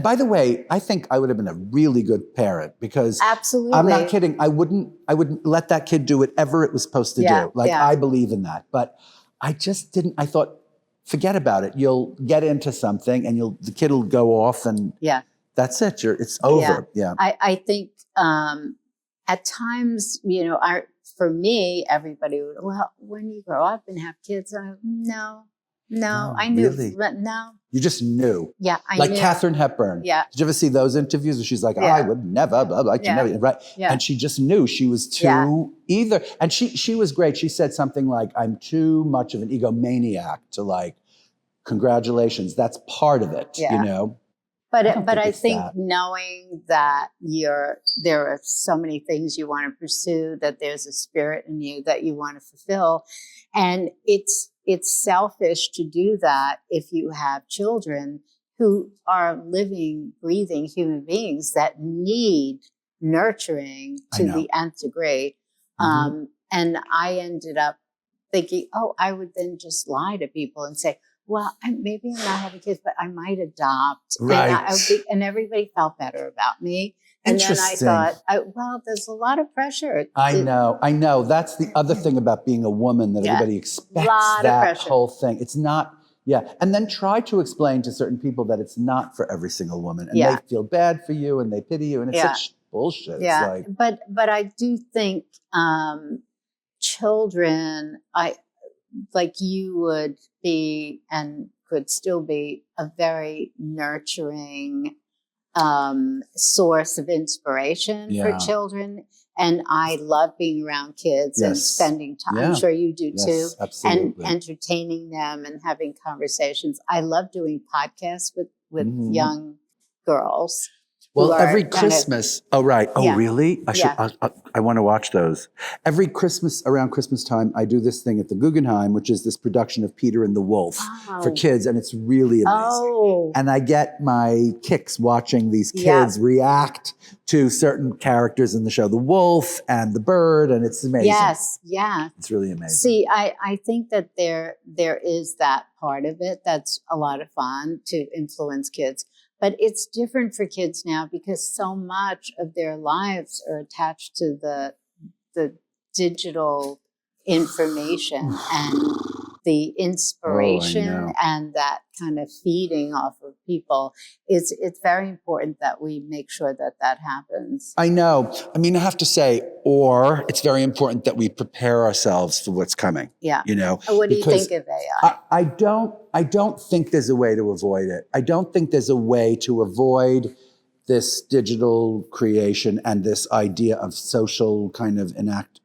by the way, I think I would have been a really good parent because absolutely, I'm not kidding. I wouldn't let that kid do whatever it was supposed to do. Like I believe in that, but I just didn't. I thought, forget about it. You'll get into something and the kid will go off and that's it. It's over. Yeah. I think at times, for me, everybody would, well, when you grow up and have kids, no, I knew. Really? No. You just knew. Yeah, I knew. Like Katharine Hepburn. Yeah. Did you ever see those interviews where she's like, I would never, blah, blah, I can never, right? Yeah. And she just knew she was too either. And she was great. She said something like, I'm too much of an egomaniac to like, congratulations, that's part of it, But I think knowing that there are so many things you want to pursue, that there's a spirit in you that you want to fulfill, and it's selfish to do that if you have children who are living, breathing human beings that need nurturing to the nth degree. Mm-hmm. And I ended up thinking, I would then just lie to people and say, well, maybe I'm not having kids, but I might adopt. Right. And everybody felt better about me. And then I thought, there's a lot of pressure. I know. That's the other thing about being a woman that everybody expects that whole thing. It's not, And then try to explain to certain people that it's not for every single woman. And they feel bad for you and they pity you. And it's such bullshit. Yeah. It's like, but I do think children, like you would be and could still be a very nurturing source of inspiration for children. And I love being around kids and spending time. I'm sure you do too. Absolutely. And entertaining them and having conversations. I love doing podcasts with young girls. Well, every Christmas. Really? I want to watch those. Every Christmas, around Christmas time, I do this thing at the Guggenheim, which is this production of Peter and the Wolf for kids, and it's really amazing. And I get my kicks watching these kids react to certain characters in the show, the wolf and the bird, and it's amazing. Yes, yeah. It's really amazing. See, I think that there is that part of it that's a lot of fun to influence kids. But it's different for kids now because so much of their lives are attached to the digital information and the inspiration and that kind of feeding off of people. It's very important that we make sure that happens. I know. I mean, I have to say, or it's very important that we prepare ourselves for what's coming. Yeah. What do you think of AI? I don't think there's a way to avoid it. I don't think there's a way to avoid this digital creation and this idea of social kind of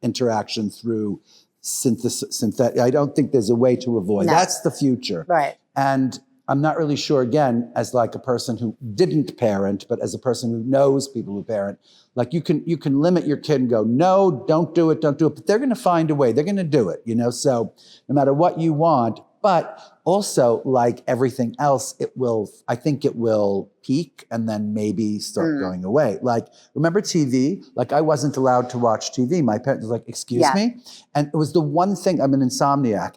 interaction through synthetic. I don't think there's a way to avoid. No. That's the future. Right. And I'm not really sure, again, as like a person who didn't parent, but as a person who knows people who parent, like you can limit your kid and go, no, don't do it, but they're going to find a way. They're going to do it, So no matter what you want, but also like everything else, I think it will peak and then maybe start going away. Like, remember TV? Like, I wasn't allowed to watch TV. My parents were like, excuse me? And it was the one thing, I'm an insomniac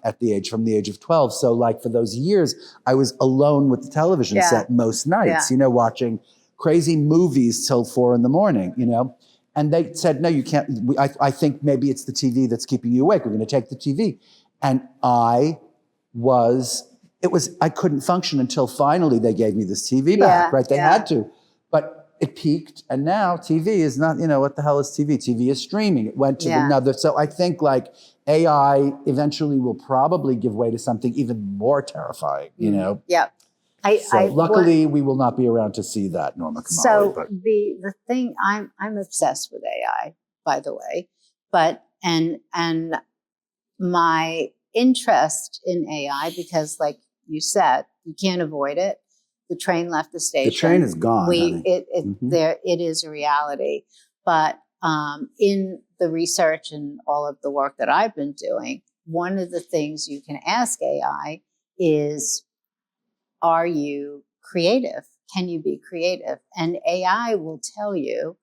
from the age of 12. So like for those years, I was alone with the television set most nights, watching crazy movies till 4 a.m, And they said, no, you can't. I think maybe it's the TV that's keeping you awake. We're going to take the TV. And I couldn't function until finally they gave me this TV back, right? They had to, but it peaked. And now TV is not, what the hell is TV? TV is streaming. It went to another. So I think like AI eventually will probably give way to something even more terrifying, Yeah. Luckily we will not be around to see that, Norma Kamali. So the thing, I'm obsessed with AI, by the way, but, and my interest in AI, because like you said, you can't avoid it. The train left the station. The train is gone. It is a reality. But in the research and all of the work that I've been doing, one of the things you can ask AI is, are you creative? Can you be creative? And AI will tell you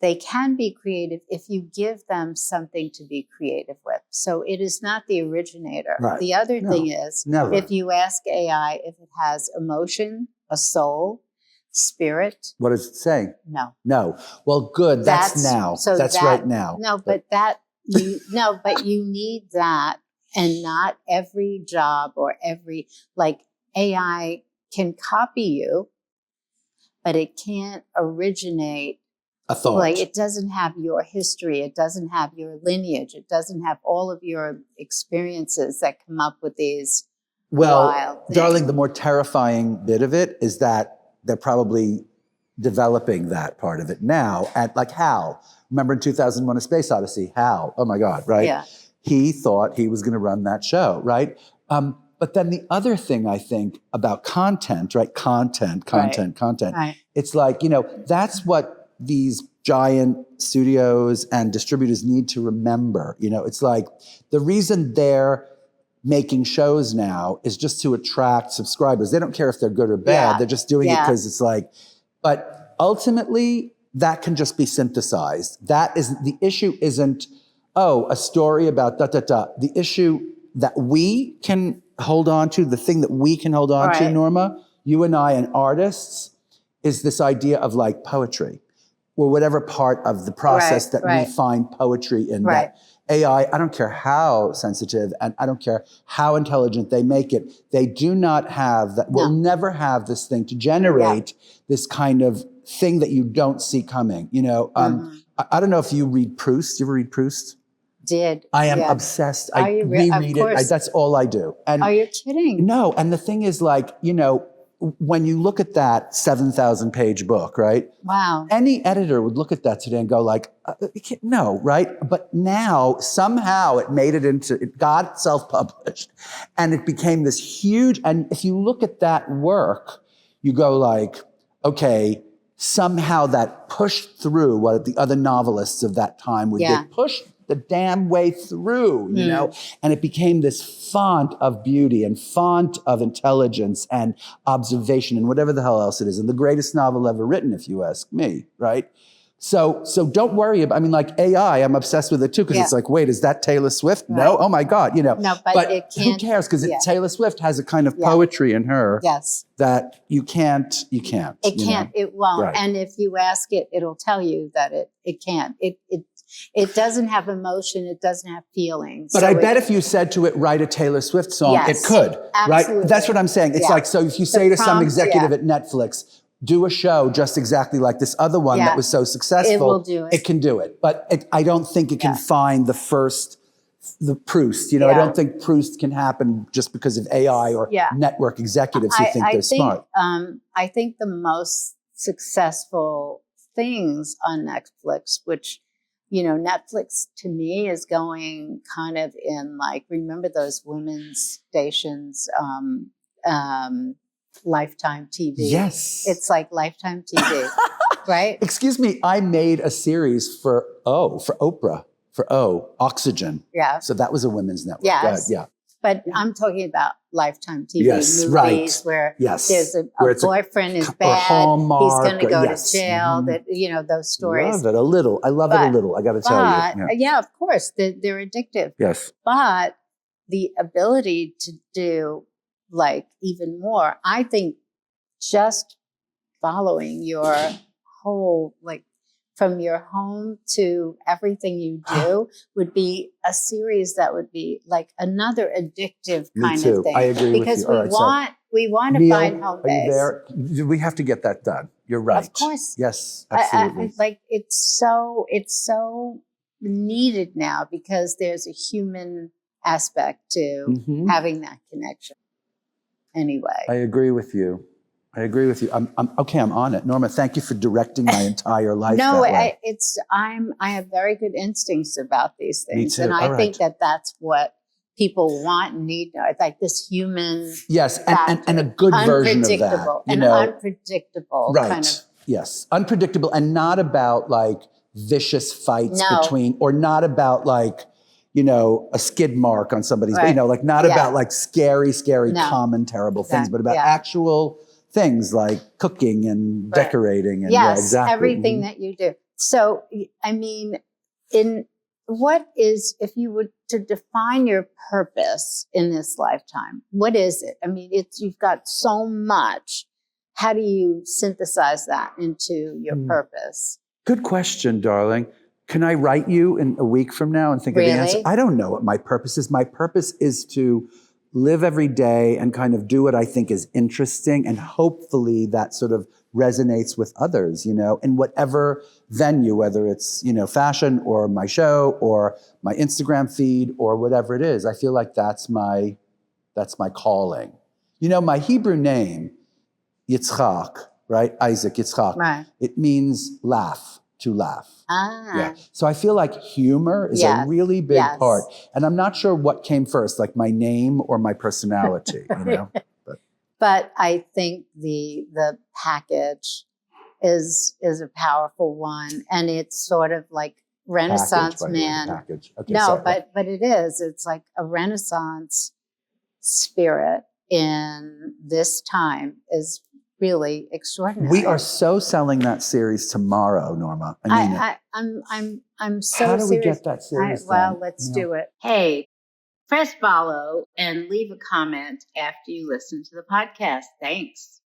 they can be creative if you give them something to be creative with. So it is not the originator. Right. The other thing is, if you ask AI if it has emotion, a soul, spirit. What does it say? No. No. Well, good. That's now. So that's right now. No, but you need that, and not every job or like AI can copy you, but it can't originate a thought. Like, it doesn't have your history. It doesn't have your lineage. It doesn't have all of your experiences that come up with these wild things. Darling, the more terrifying bit of it is that they're probably developing that part of it now. And like Hal, remember in 2001: A Space Odyssey, Hal, oh my God, right? Yeah. He thought he was going to run that show, right? But then the other thing I think about content, right? Content. Right. It's like, that's what these giant studios and distributors need to remember. It's like the reason they're making shows now is just to attract subscribers. They don't care if they're good or bad. They're just doing it because it's like, but ultimately that can just be synthesized. The issue isn't, a story about The issue that we can hold on to, the thing that we can hold on to, Norma, you and I and artists, is this idea of like poetry, or whatever part of the process that we find poetry in. That AI, I don't care how sensitive and I don't care how intelligent they make it, they do not have that, will never have this thing to generate this kind of thing that you don't see coming. I don't know if you read Proust. You ever read Proust? I am obsessed. I reread it. That's all I do. And are you kidding? No. And the thing is, like, when you look at that 7,000 page book, right? Wow. Any editor would look at that today and go like, no, right? But now somehow it got self-published and it became this huge, and if you look at that work, you go like, okay, somehow that pushed through what the other novelists of that time would get pushed the damn way through, and it became this font of beauty and font of intelligence and observation and whatever the hell else it is, and the greatest novel ever written, if you ask me, right? So don't worry about, like AI, I'm obsessed with it too, because it's like, wait, is that Taylor Swift? Right. No, oh my God, No, but it who can't, cares? Because Taylor Swift has a kind of poetry in her that you can't. It can't, it won't. Right. And if you ask it, it'll tell you that it can't. It doesn't have emotion. It doesn't have feelings. But I bet if you said to it, write a Taylor Swift song, it could, absolutely. Right? That's what I'm saying. It's like, so if you say to some executive at Netflix, do a show just exactly like this other one that was so successful, it will do it. It can do it. But I don't think it can find the Proust. I don't think Proust can happen just because of AI or network executives who think they're smart. I think the most successful things on Netflix, which Netflix to me is going kind of in like, remember those women's stations, Lifetime TV. Yes. It's like Lifetime TV, right? Excuse me, I made a series for Oprah, for Oxygen. Yeah. So that was a women's network. Yes. Go ahead. Yeah. But I'm talking about Lifetime TV Yes, movies right. where Yes. there's a Where it's boyfriend is or bad, Hallmark, he's going to or- go yes. to jail, Mhm. that, you know, those stories. Love it a little. I love it a little. I got to tell you. Yeah, of course, they're addictive. Yes. But the ability to do like even more, I think just following your whole, like from your home to everything you do would be a series that would be like another addictive Me kind too. of thing. I agree because with you. All right, so we want to Neil, find home are you base. there? We have to get that done. You're right. Of course. Yes, absolutely. Like it's so needed now because there's a human aspect to Mhm. having that connection. Anyway, I agree with you. I'm okay. I'm on it. Norma, thank you for directing my entire life. no, that way. I have very good instincts about these things, Me too. and I All think right. that's what people want and need. It's like this human, Yes, and a good version of that. unpredictable, You an know, unpredictable right? kind of. Yes, unpredictable, and not about like vicious fights No. between, or not about like, you know, a skid mark on somebody's, Right. you know, like not Yeah. about like scary, No. common, terrible things, but about Yeah. actual things like cooking and Right. decorating and Yes, exactly. everything Mhm. that you do. So, I mean, if you were to define your purpose in this lifetime, what is it? I mean, you've got so much. How do you synthesize that into your purpose? Good question, darling. Can I write you in a week from now and think of the answer? Really? I don't know what my purpose is. My purpose is to live every day and kind of do what I think is interesting, and hopefully that sort of resonates with others, you know, in whatever venue, whether it's, you know, fashion or my show or my Instagram feed or whatever it is. I feel like that's my calling. You know, my Hebrew name, Yitzchak, right? Isaac, Yitzchak. Right. It means laugh, to laugh. Ah. Yeah. So I feel like humor is Yes. a really big Yes. part. And I'm not sure what came first, like my name or my personality, you know? But I think the package is a powerful one, and it's sort of like Renaissance Package, by the way, man. package. Okay, No, sorry. but it is. It's like a Renaissance spirit in this time is really extraordinary. We are so selling that series tomorrow, Norma. I mean, I'm so how do we serious. get that series Well, done? let's You know? do it. Hey, press follow and leave a comment after you listen to the podcast. Thanks.